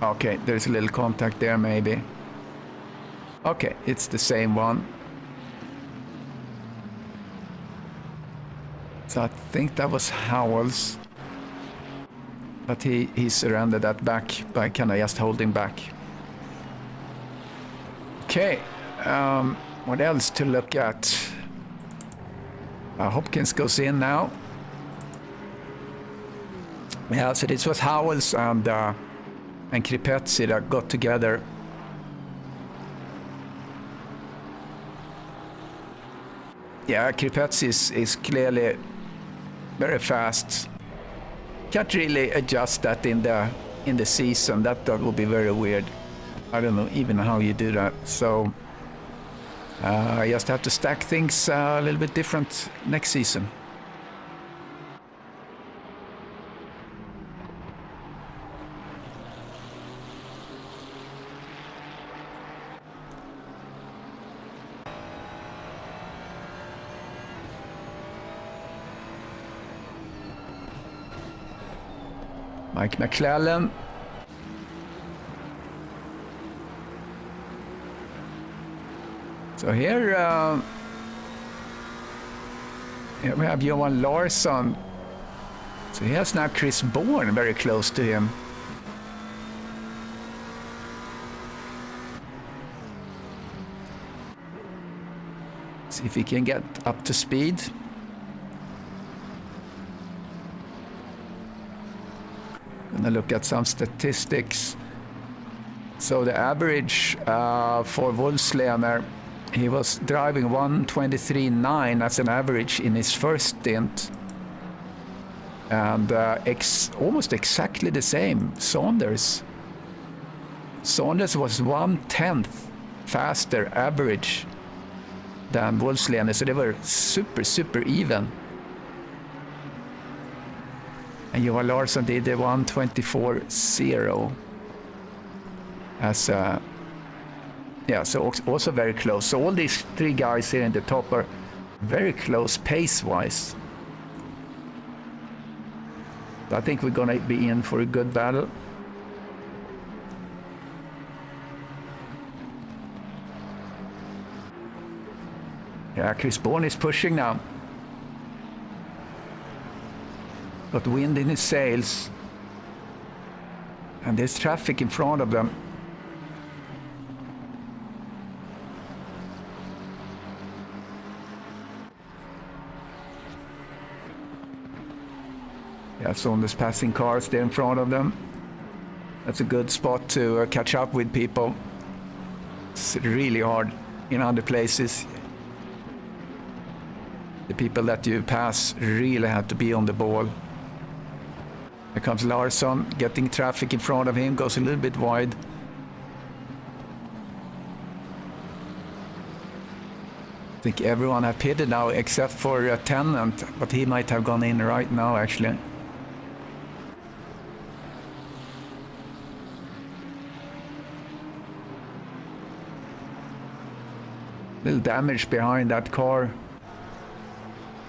Okay, there's a little contact there maybe. Okay, it's the same one. So I think that was Howells. But he surrendered that back by kind of just holding back. Okay, what else to look at? Hopkins goes in now. Yeah, so this was Howells and Kripetsi that got together. Yeah, Kripetsi is clearly very fast. Can't really adjust that in the season. That will be very weird. I don't know even how you do that. So I just have to stack things a little bit different next season. Mike McClellan. So here we have Johan Larsson. So he has now Chris Bourne very close to him. See if he can get up to speed. Gonna look at some statistics. So the average for Wolfslener, he was driving 1:23.9 as an average in his first stint. And almost exactly the same, Saunders. Saunders was 1/10 faster average than Wolfslener, so they were super even. And Johan Larsson did the 1:24.0 as yeah, so also very close. So all these three guys here in the top are very close pace-wise. So I think we're gonna be in for a good battle. Yeah, Chris Bourne is pushing now. Got wind in his sails. And there's traffic in front of them. Yeah, so there's passing cars there in front of them. That's a good spot to catch up with people. It's really hard in other places. The people that you pass really have to be on the ball. Here comes Larsson, getting traffic in front of him, goes a little bit wide. I think everyone have pitted now except for Tennant, but he might have gone in right now actually. Little damage behind that car.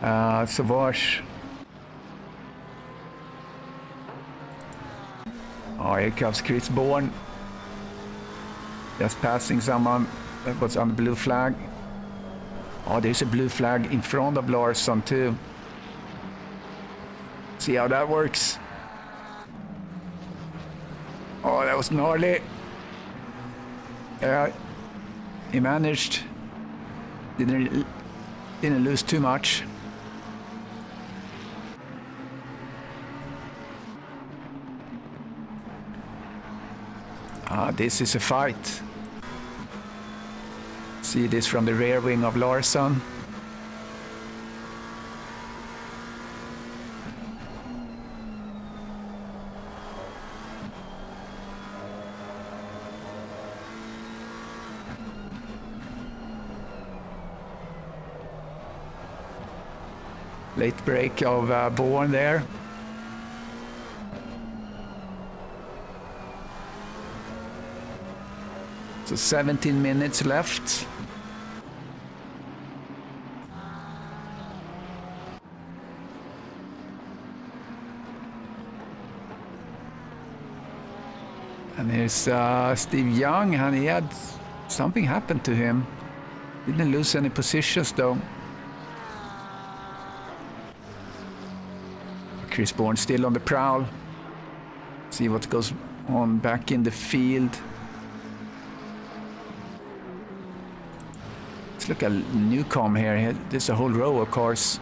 Sauvage. Oh, here comes Chris Bourne. Just passing someone that was on the blue flag. Oh, there's a blue flag in front of Larsson too. See how that works. Oh, that was gnarly. He managed. Didn't lose too much. This is a fight. See this from the rear wing of Larsson. Late break of Bourne there. So 17 minutes left. And here's Steve Young, and he had something happened to him. Didn't lose any positions though. Chris Bourne still on the prowl. See what goes on back in the field. Let's look at Newcomb here. There's a whole row of cars.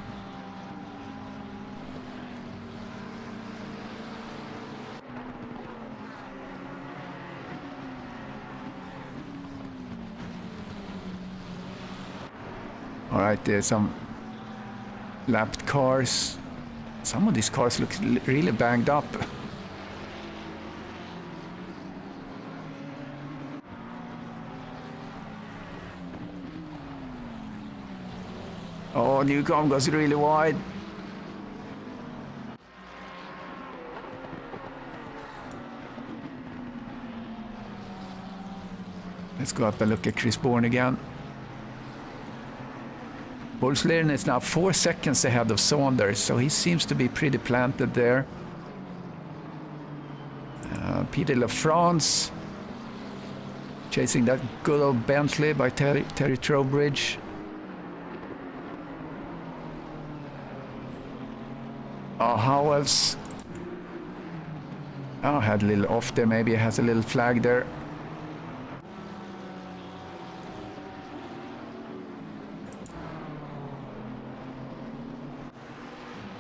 All right, there's some lapped cars. Some of these cars look really banged up. Oh, Newcomb goes really wide. Let's go up and look at Chris Bourne again. Bolsleren is now 4 seconds ahead of Saunders, so he seems to be pretty planted there. Peter LaFrance chasing that good old Bentley by Terry Trowbridge. Oh, Howells. Oh, had a little off there, maybe has a little flag there.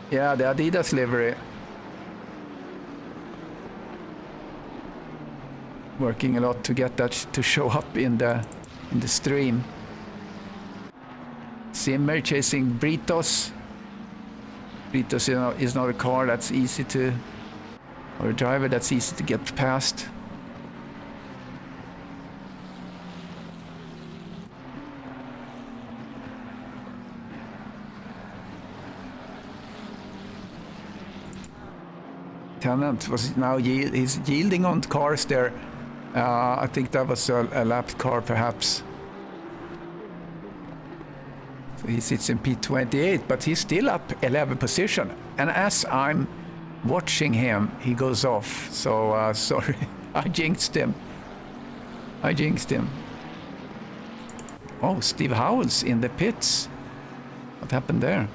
Yeah, the Adidas livery. Working a lot to get that to show up in the stream. Zimmer chasing Britos. Britos, you know, is not a car that's easy to, or a driver that's easy to get past. Tennant was now he's yielding on cars there. I think that was a lapped car perhaps. So he sits in P28, but he's still up 11 position. And as I'm watching him, he goes off. So sorry, I jinxed him. Oh, Steve Howells in the pits. What happened there?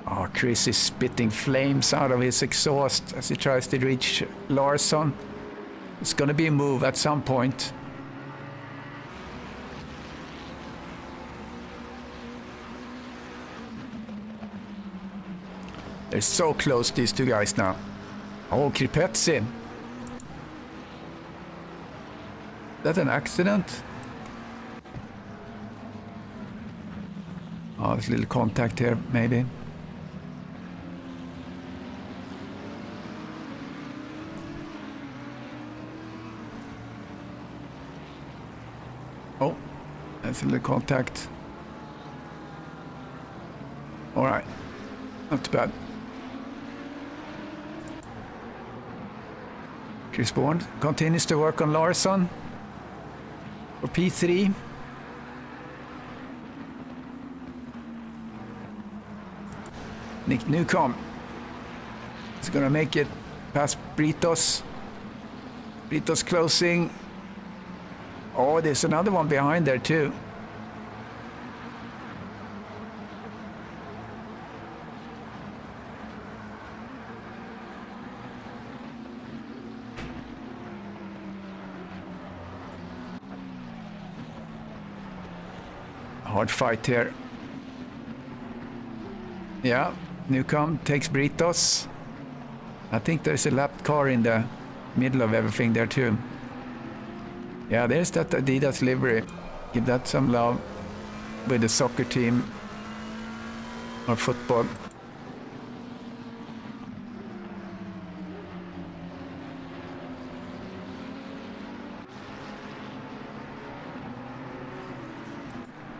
Oh, Chris is spitting flames out of his exhaust as he tries to reach Larsson. It's going to be a move at some point. They're so close, these two guys now. Oh, Kripetsi. Is that an accident? Oh, there's a little contact here, maybe. Oh, that's a little contact. All right, not too bad. Chris Bourne continues to work on Larsson for P3. Nick Newcomb is going to make it past Britos. Britos closing. Oh, there's another one behind there too. Hard fight here. Yeah, Newcomb takes Britos. I think there's a lapped car in the middle of everything there too. Yeah, there's that Adidas livery. Give that some love with the soccer team or football.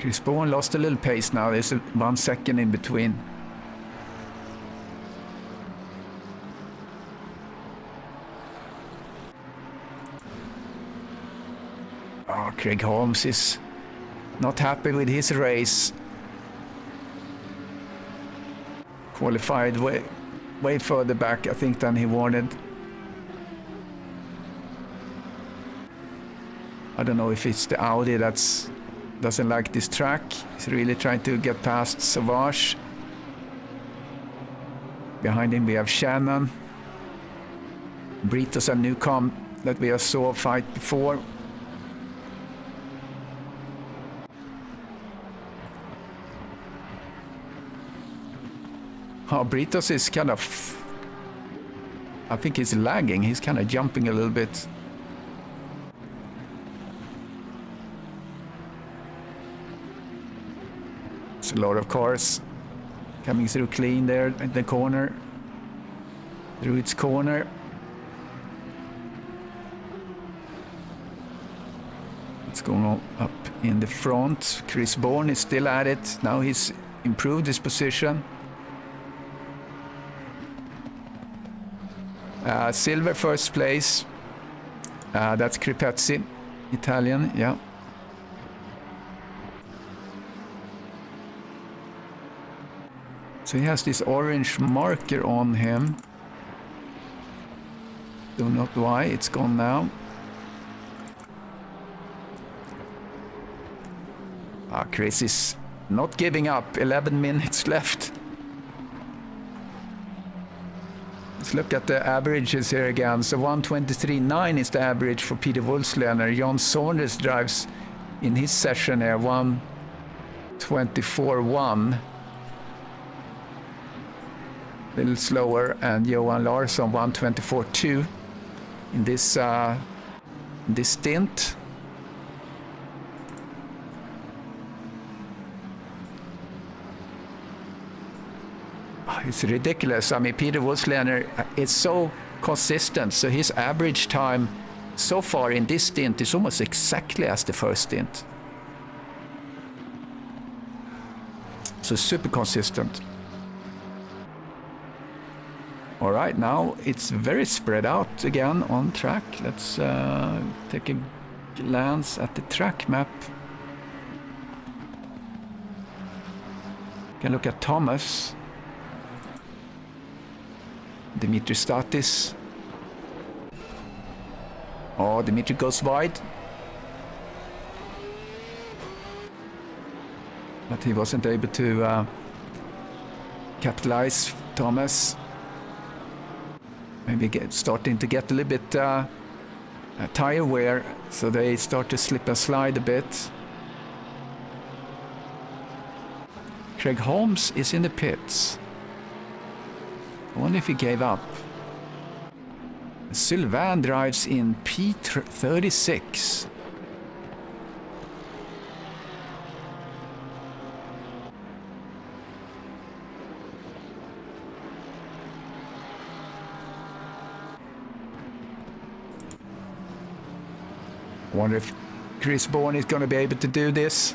Chris Bourne lost a little pace now. There's 1 second in between. Oh, Craig Holmes is not happy with his race. Qualified way further back, I think, than he wanted. I don't know if it's the Audi that's doesn't like this track. He's really trying to get past Savage. Behind him we have Shannon, Britos and Newcomb that we saw fight before. Oh, Britos is kind of, I think he's lagging. He's kind of jumping a little bit. A lot of cars coming through clean there at the corner, through its corner. It's going on up in the front. Chris Bourne is still at it. Now he's improved his position. Silver first place. That's Kripetsi, Italian, yeah. So he has this orange marker on him. Don't know why, it's gone now. Chris is not giving up, 11 minutes left. Let's look at the averages here again. So 1:23.9 is the average for Peter Wolfslener. John Saunders drives in his session here 1:24.1. A little slower, and Johan Larsson 1:24.2 in this stint. It's ridiculous. I mean, Peter Wolfslener is so consistent, so his average time so far in this stint is almost exactly as the first stint. So super consistent. All right, now it's very spread out again on track. Let's take a glance at the track map. You can look at Thomas, Dimitri Statis. Oh, Dimitri goes wide. But he wasn't able to capitalize, Thomas. Maybe starting to get a little bit tire wear, so they start to slip and slide a bit. Craig Holmes is in the pits. I wonder if he gave up. Sylvain drives in P36. I wonder if Chris Bourne is going to be able to do this.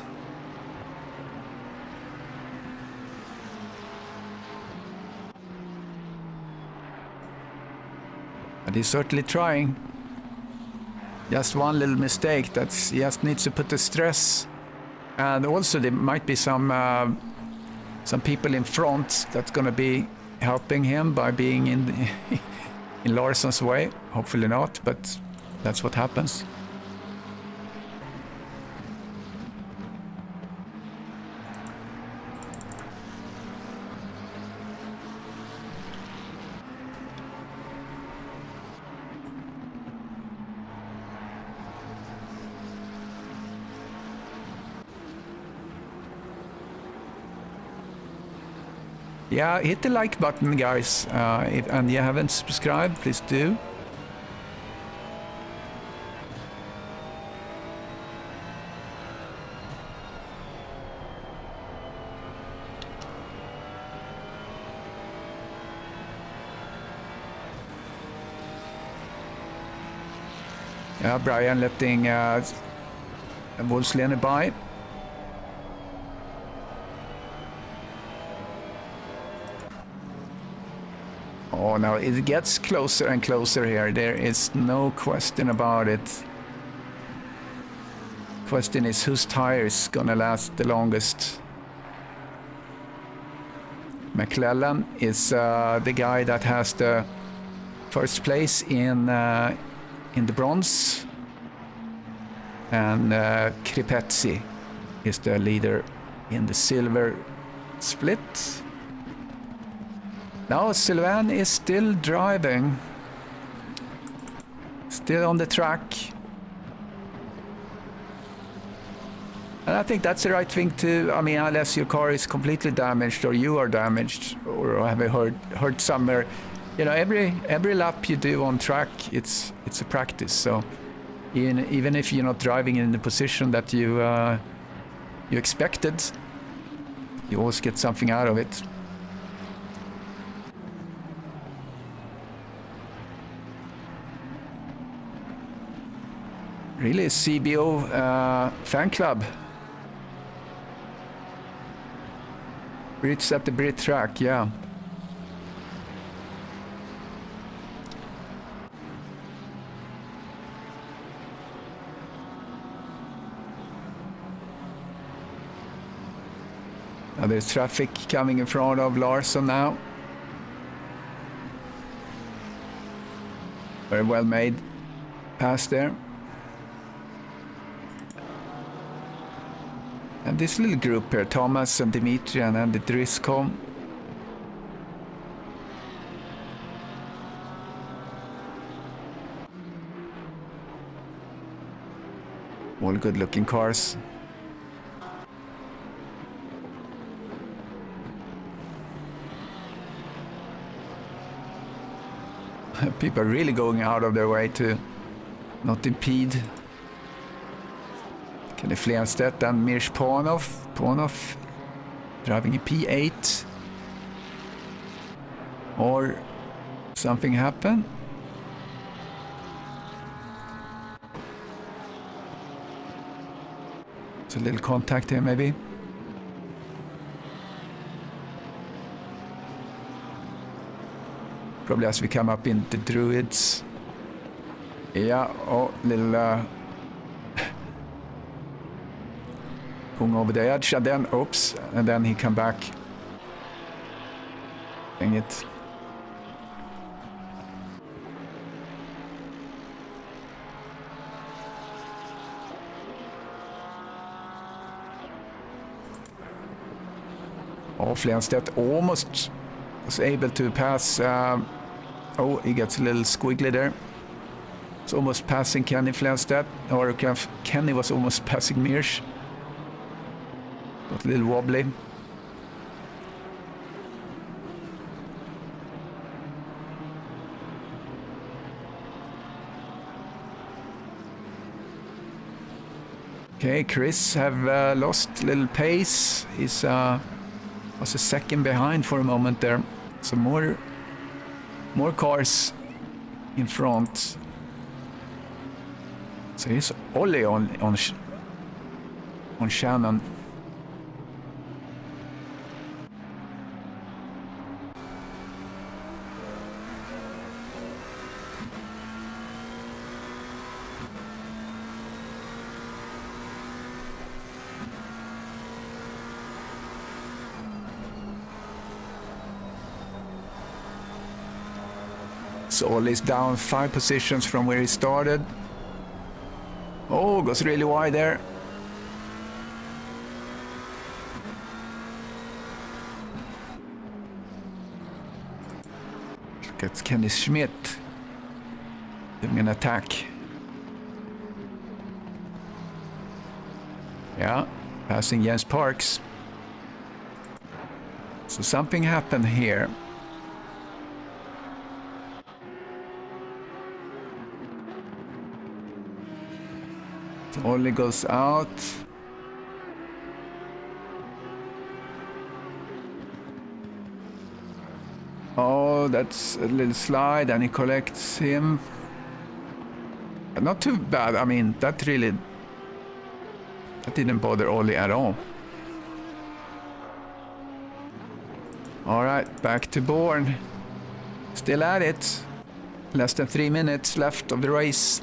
But he's certainly trying. Just one little mistake that he just needs to put the stress. And also there might be some people in front that's going to be helping him by being in in Larsson's way. Hopefully not, but that's what happens. Yeah, hit the like button, guys. And you haven't subscribed, please do. Yeah, Brian letting Wolfslene by. Oh, now it gets closer and closer here. There is no question about it. Question is whose tire is gonna last the longest. McClellan is the guy that has the first place in the bronze, and Kripetzi is the leader in the silver split. Now Sylvain is still driving, still on the track. And I think that's the right thing to, I mean, unless your car is completely damaged or you are damaged or have hurt somewhere. You know, every lap you do on track, it's a practice. So even if you're not driving in the position that you expected, you always get something out of it. Really, CBO fan club. Brits at the Brit track, yeah. Now there's traffic coming in front of Larsson now. Very well made pass there. And this little group here, Thomas and Dimitri and Andy Driscoll. All good looking cars. People are really going out of their way to not impede. Kenny Flenstedt and Mirsch Panov. Panov driving a P8. Or something happen. It's a little contact here maybe. Probably as we come up in the Druids. Yeah, oh, little hung over the edge, and then, oops, and then he come back. Dang it. Oh, Flenstedt almost was able to pass. Oh, he gets a little squiggly there. It's almost passing Kenny Flenstedt, or Kenny was almost passing Mears. Got a little wobbly. Okay, Chris have lost a little pace. He's was a second behind for a moment there. So more cars in front. So he's Ollie on Shannon. So Ollie's down 5 positions from where he started. Oh, goes really wide there. Look at Kenny Schmidt doing an attack. Yeah, passing Jens Parks. So something happened here. Ollie goes out. Oh, that's a little slide, and he collects him. But not too bad. I mean, that didn't bother Ollie at all. All right, back to Bourne. Still at it. Less than 3 minutes left of the race.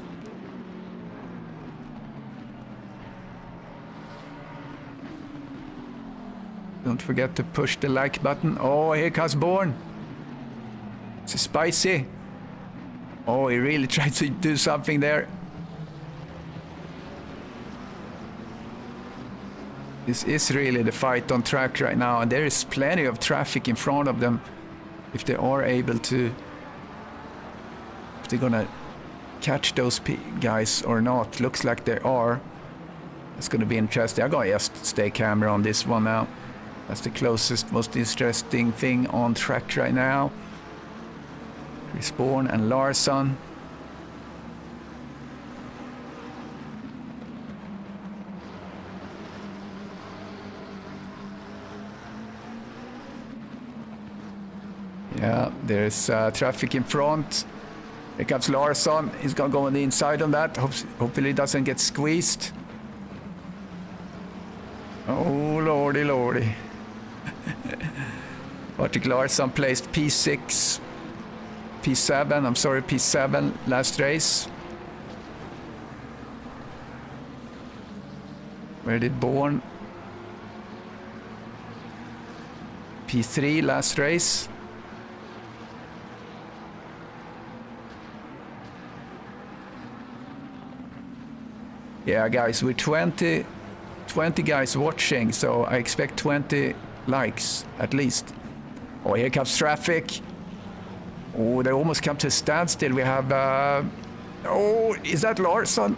Don't forget to push the like button. Oh, here comes Bourne. It's spicy. Oh, he really tried to do something there. This is really the fight on track right now, and there is plenty of traffic in front of them. If they are able to, if they're gonna catch those guys or not. Looks like they are. It's gonna be interesting. I'm gonna just stay camera on this one now. That's the closest, most interesting thing on track right now. Chris Bourne and Larsson. Yeah, there's traffic in front. Here comes Larsson. He's gonna go on the inside on that. Hopefully he doesn't get squeezed. Oh, lordy, lordy. Patrick Larsson placed P6, P7 last race. Where did Bourne? P3 last race. Yeah, guys, we're 20 guys watching, so I expect 20 likes at least. Oh, here comes traffic. Oh, they almost come to a standstill. We have... oh, is that Larsson?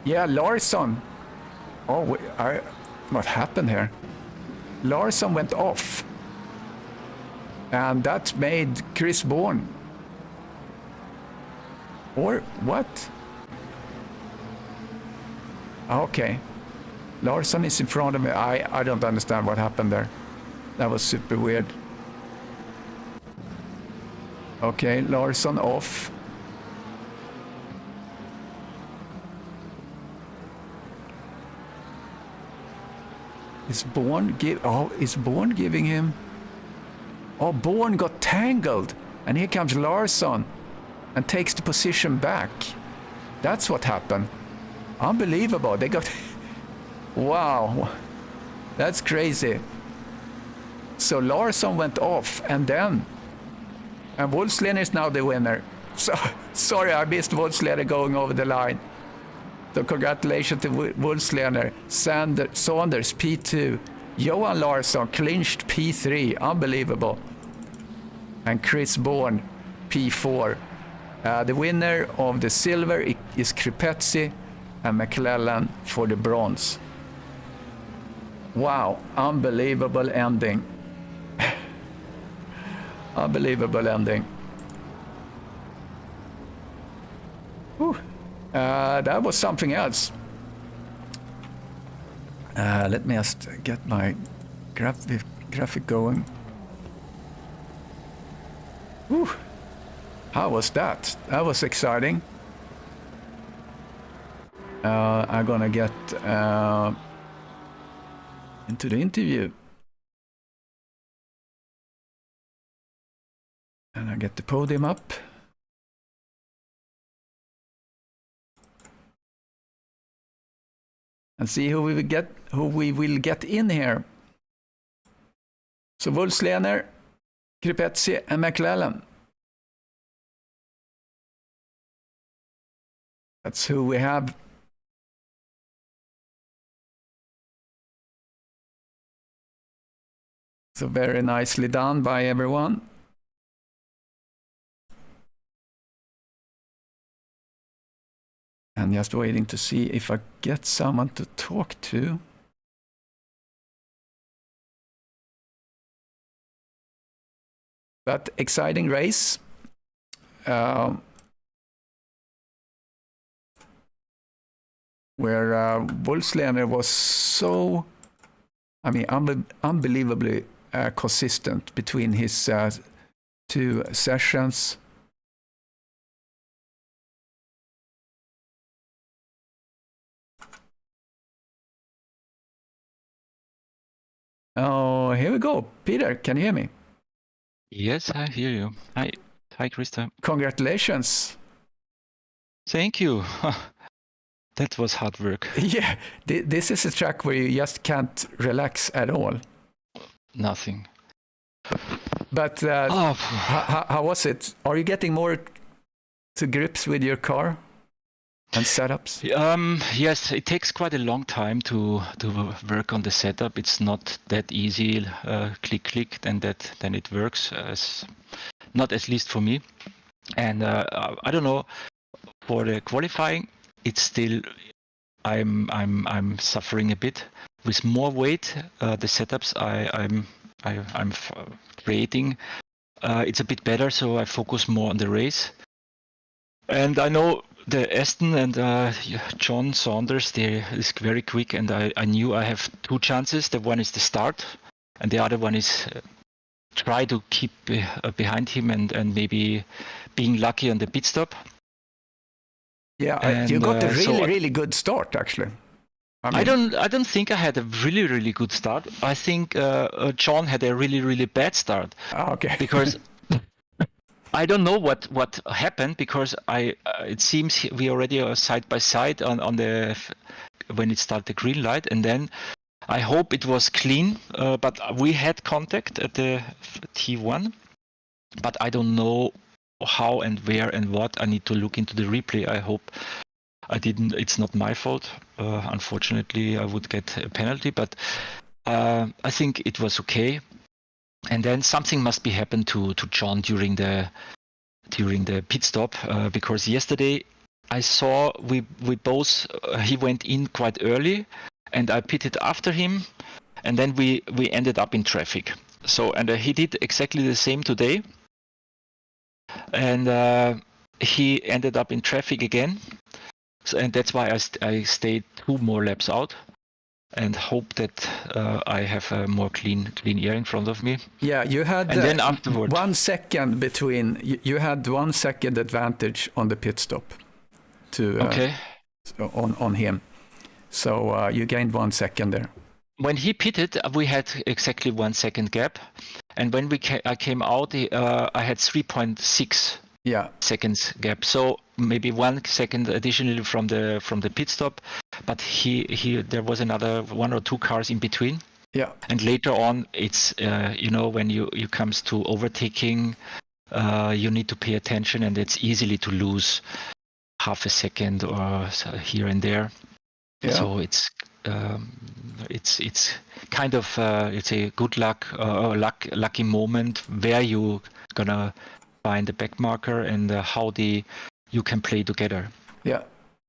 Yeah, Larsson. Oh, what happened here? Larsson went off. And that made Chris Bourne. Or what? Okay. Larsson is in front of me. I don't understand what happened there. That was super weird. Okay, Larsson off. Is Bourne giving him? Oh, Bourne got tangled. And here comes Larsson and takes the position back. That's what happened. Unbelievable. They got... Wow. That's crazy. So Larsson went off, and Wolfsleder is now the winner. So sorry, I missed Wolfsleder going over the line. So congratulations to Wolfsleder. Saunders P2, Johan Larsson clinched P3, unbelievable. And Chris Bourne, P4. The winner of the silver is Kripetzi and McClellan for the bronze. Wow, unbelievable ending. Unbelievable ending. Whew. That was something else. Let me just get my graphic going. Whew. How was that? That was exciting. I'm gonna get into the interview. And I get the podium up. And see who we will get in here. So Wolfslener, Kripetzi and McClellan. That's who we have. So very nicely done by everyone. And just waiting to see if I get someone to talk to. But exciting race. Where Wolfslener was so, I mean, unbelievably consistent between his 2 sessions. Oh, here we go. Peter, can you hear me? Yes, I hear you. Hi, Krista. Congratulations. Thank you. That was hard work. Yeah, this is a track where you just can't relax at all. Nothing. But how was it? Are you getting more to grips with your car and setups? Yes, it takes quite a long time to work on the setup. It's not that easy. Click, and then it works. Not at least for me. And I don't know. For the qualifying, it's still I'm suffering a bit with more weight. The setups I'm creating, it's a bit better, so I focus more on the race. And I know the Aston and John Saunders, they is very quick, and I knew I have 2 chances. The one is the start, and the other one is try to keep behind him and maybe being lucky on the pit stop. Yeah, and, you got a really good start, actually. I don't think I had a really good start. I think John had a really bad start. Okay. Because I don't know what happened, because it seems we already are side by side on the when it started the green light, and then I hope it was clean. But we had contact at the T1, but I don't know how and where and what. I need to look into the replay. I hope I didn't. It's not my fault. Unfortunately, I would get a penalty, but I think it was okay. And then something must be happened to John during the pit stop, because yesterday I saw we both he went in quite early, and I pitted after him, and then we ended up in traffic. So he did exactly the same today. And he ended up in traffic again, so, and that's why I stayed 2 more laps out, and hope that I have a more clean air in front of me. Yeah, you had and then afterwards 1 second between. You had 1 second advantage on the pit stop to on him, so you gained 1 second there. When he pitted, we had exactly 1 second gap, and when I came out, I had 3.6 seconds gap. So maybe 1 second additionally from the pit stop, but there was another 1 or 2 cars in between. Yeah. And later on, it's when you comes to overtaking, you need to pay attention, and it's easily to lose half a second or here and there. Yeah. So it's it's kind of it's a good luck or lucky moment where you gonna find the back marker and how you can play together. Yeah.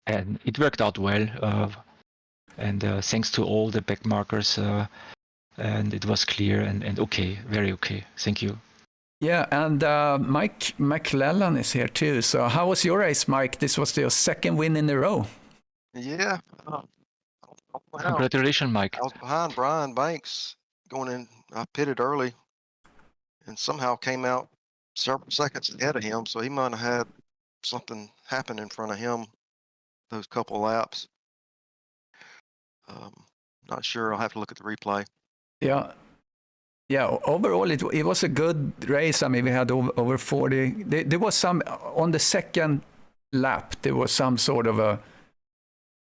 And it worked out well. And thanks to all the back markers, and it was clear and okay, very okay. Thank you. Yeah, and Mike McClellan is here too. So how was your race, Mike? This was your second win in a row. Yeah. Congratulations, Mike. I was behind Brian Banks going in. I pitted early and somehow came out several seconds ahead of him. So he might have had something happen in front of him those couple laps. Not sure. I'll have to look at the replay. Yeah. Yeah, overall it was a good race. I mean, we had over 40. There was some, on the second lap, there was some sort of a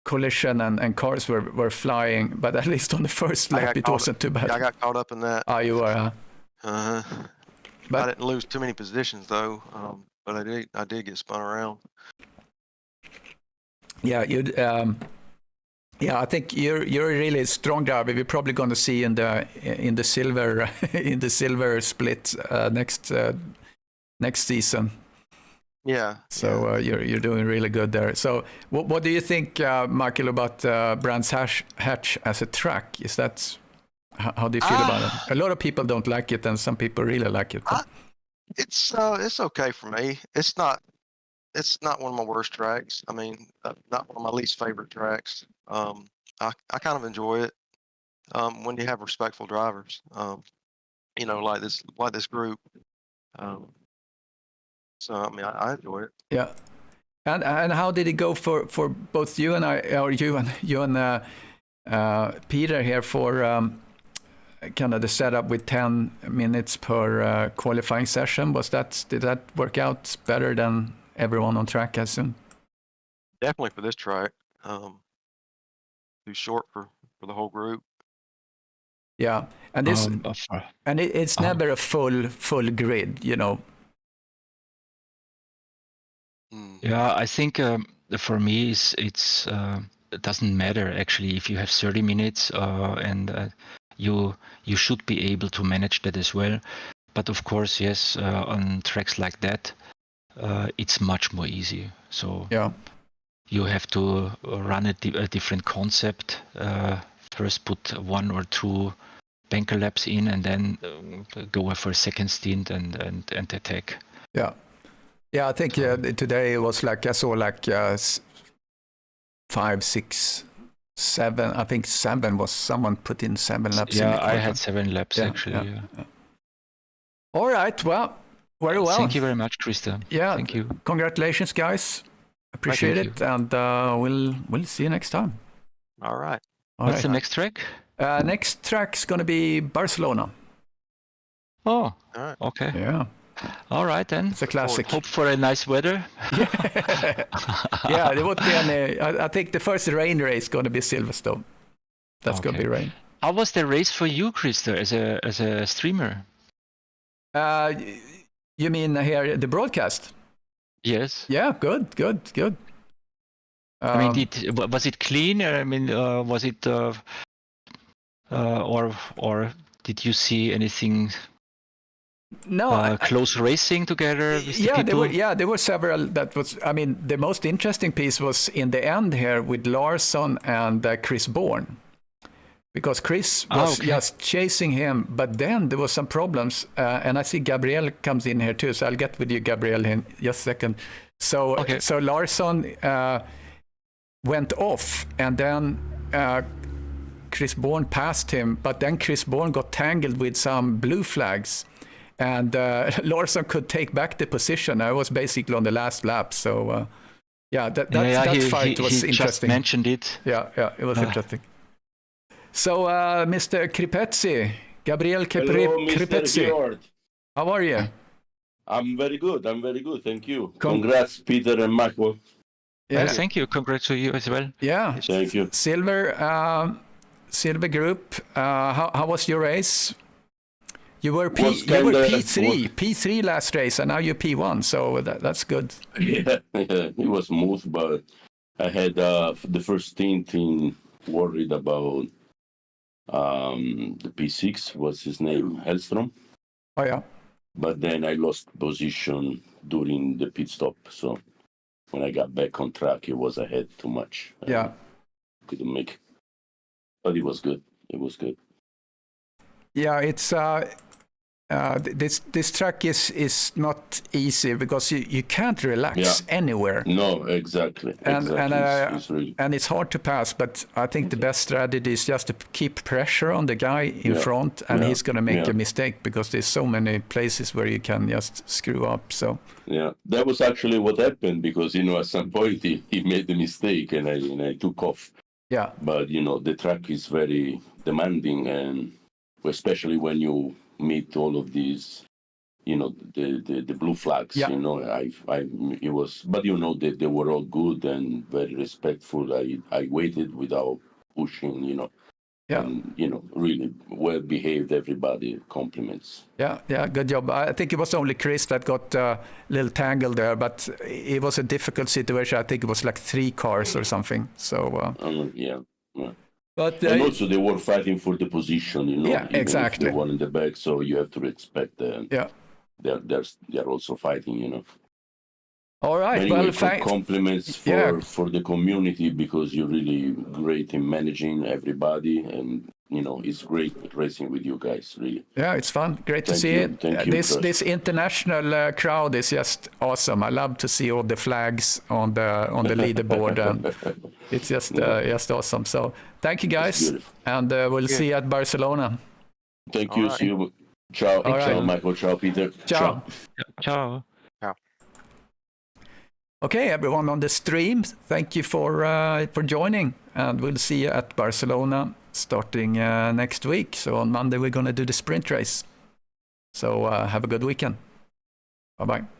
collision and cars were flying, but at least on the first lap it wasn't too bad. Yeah, I got caught up in that. Oh, you were, Uh-huh. But I didn't lose too many positions though, but I did get spun around. yeah, you'd yeah, I think you're a really strong driver. We're probably going to see in the silver in the silver split next season. Yeah. So you're doing really good there. So what do you think, Michael, about Brands Hatch as a track? Is that how do you feel about it? A lot of people don't like it, and some people really like it. It's okay for me. It's not one of my worst tracks. I mean, not one of my least favorite tracks. I kind of enjoy it when you have respectful drivers. You know, like this group. So I mean, I enjoy it. Yeah, and how did it go for both you and I, or you and Peter here for kind of the setup with 10 minutes per qualifying session? Did that work out better than everyone on track, I assume? Definitely for this track. Too short for the whole group. Yeah, and this and it's never a full grid, you know. Yeah, I think for me it doesn't matter actually if you have 30 minutes and you should be able to manage that as well. But of course, yes, on tracks like that, it's much more easy. So yeah, you have to run a different concept. First put 1 or 2 banker laps in, and then go for a second stint and attack. Yeah. Yeah, I think today it was like, I saw like 5, 6, 7. I think 7 was someone put in 7 laps. Yeah, I had 7 laps actually. Yeah. All right, well, very well. Thank you very much, Krista. Yeah, thank you. Congratulations, guys. Appreciate it, and we'll see you next time. All right. What's the next track? Next track's gonna be Barcelona. Oh, all right. Okay. Yeah. All right then. It's a classic. Hope for a nice weather. Yeah, there won't be any. I think the first rain race is going to be Silverstone. That's going to be rain. How was the race for you, Krista, as a streamer? You mean here the broadcast? Yes. Yeah, good. I mean, was it clean? I mean, was it or did you see anything? No, close racing together with the people? There were several. That was, I mean, the most interesting piece was in the end here with Larsson and Chris Bourne, because Chris was just chasing him, but then there was some problems, and I see Gabriel comes in here too, so I'll get with you, Gabriel, in just a second. So Larsson went off, and then Chris Bourne passed him, but then Chris Bourne got tangled with some blue flags. And Larsson could take back the position. I was basically on the last lap. So, that fight was interesting. Just mentioned it. Yeah, it was interesting. So, Mr. Kripetzi, Gabriel Kripetzi, how are you? I'm very good. Thank you. Congrats, Peter and Michael. Yeah, thank you. Congrats to you as well. Yeah. Thank you. Silver group. How was your race? You were P3 last race, and now you're P1, so that's good. Yeah, it was smooth, but I had the first stint in worried about the P6. What's his name? Hellstrom. Oh yeah. But then I lost position during the pit stop. So when I got back on track, it was ahead too much. Yeah. Couldn't make it. But it was good. It was good. Yeah, it's this track is not easy because you can't relax anywhere. No, exactly. And it's hard to pass. But I think the best strategy is just to keep pressure on the guy in front, and he's going to make a mistake because there's so many places where you can just screw up. So yeah, that was actually what happened because at some point he made a mistake and I took off. Yeah. But the track is very demanding, and especially when you meet all of these, the blue flags. Yeah. It was, but they were all good and very respectful. I waited without pushing. Yeah. And really well behaved. Everybody, compliments. Yeah, good job. I think it was only Chris that got a little tangled there, but it was a difficult situation. I think it was like 3 cars or something. So yeah. But and also they were fighting for the position, Yeah, even exactly. if they were in the back, so you have to respect them. Yeah. They're also fighting, All right. Anyway, Well, compliments for the community because you're really great in managing everybody, and it's great racing with you guys. Really. Yeah, it's fun. Great to see it. Thank you. This international crowd is just awesome. I love to see all the flags on the leaderboard, and it's just awesome. So thank you guys, and we'll see you at Barcelona. Thank you. Right. See you. Ciao. Ciao, Michael. Ciao, Peter. Ciao. Ciao. Okay, everyone on the stream, thank you for joining, and we'll see you at Barcelona starting next week. So on Monday we're going to do the sprint race. So have a good weekend. Bye-bye.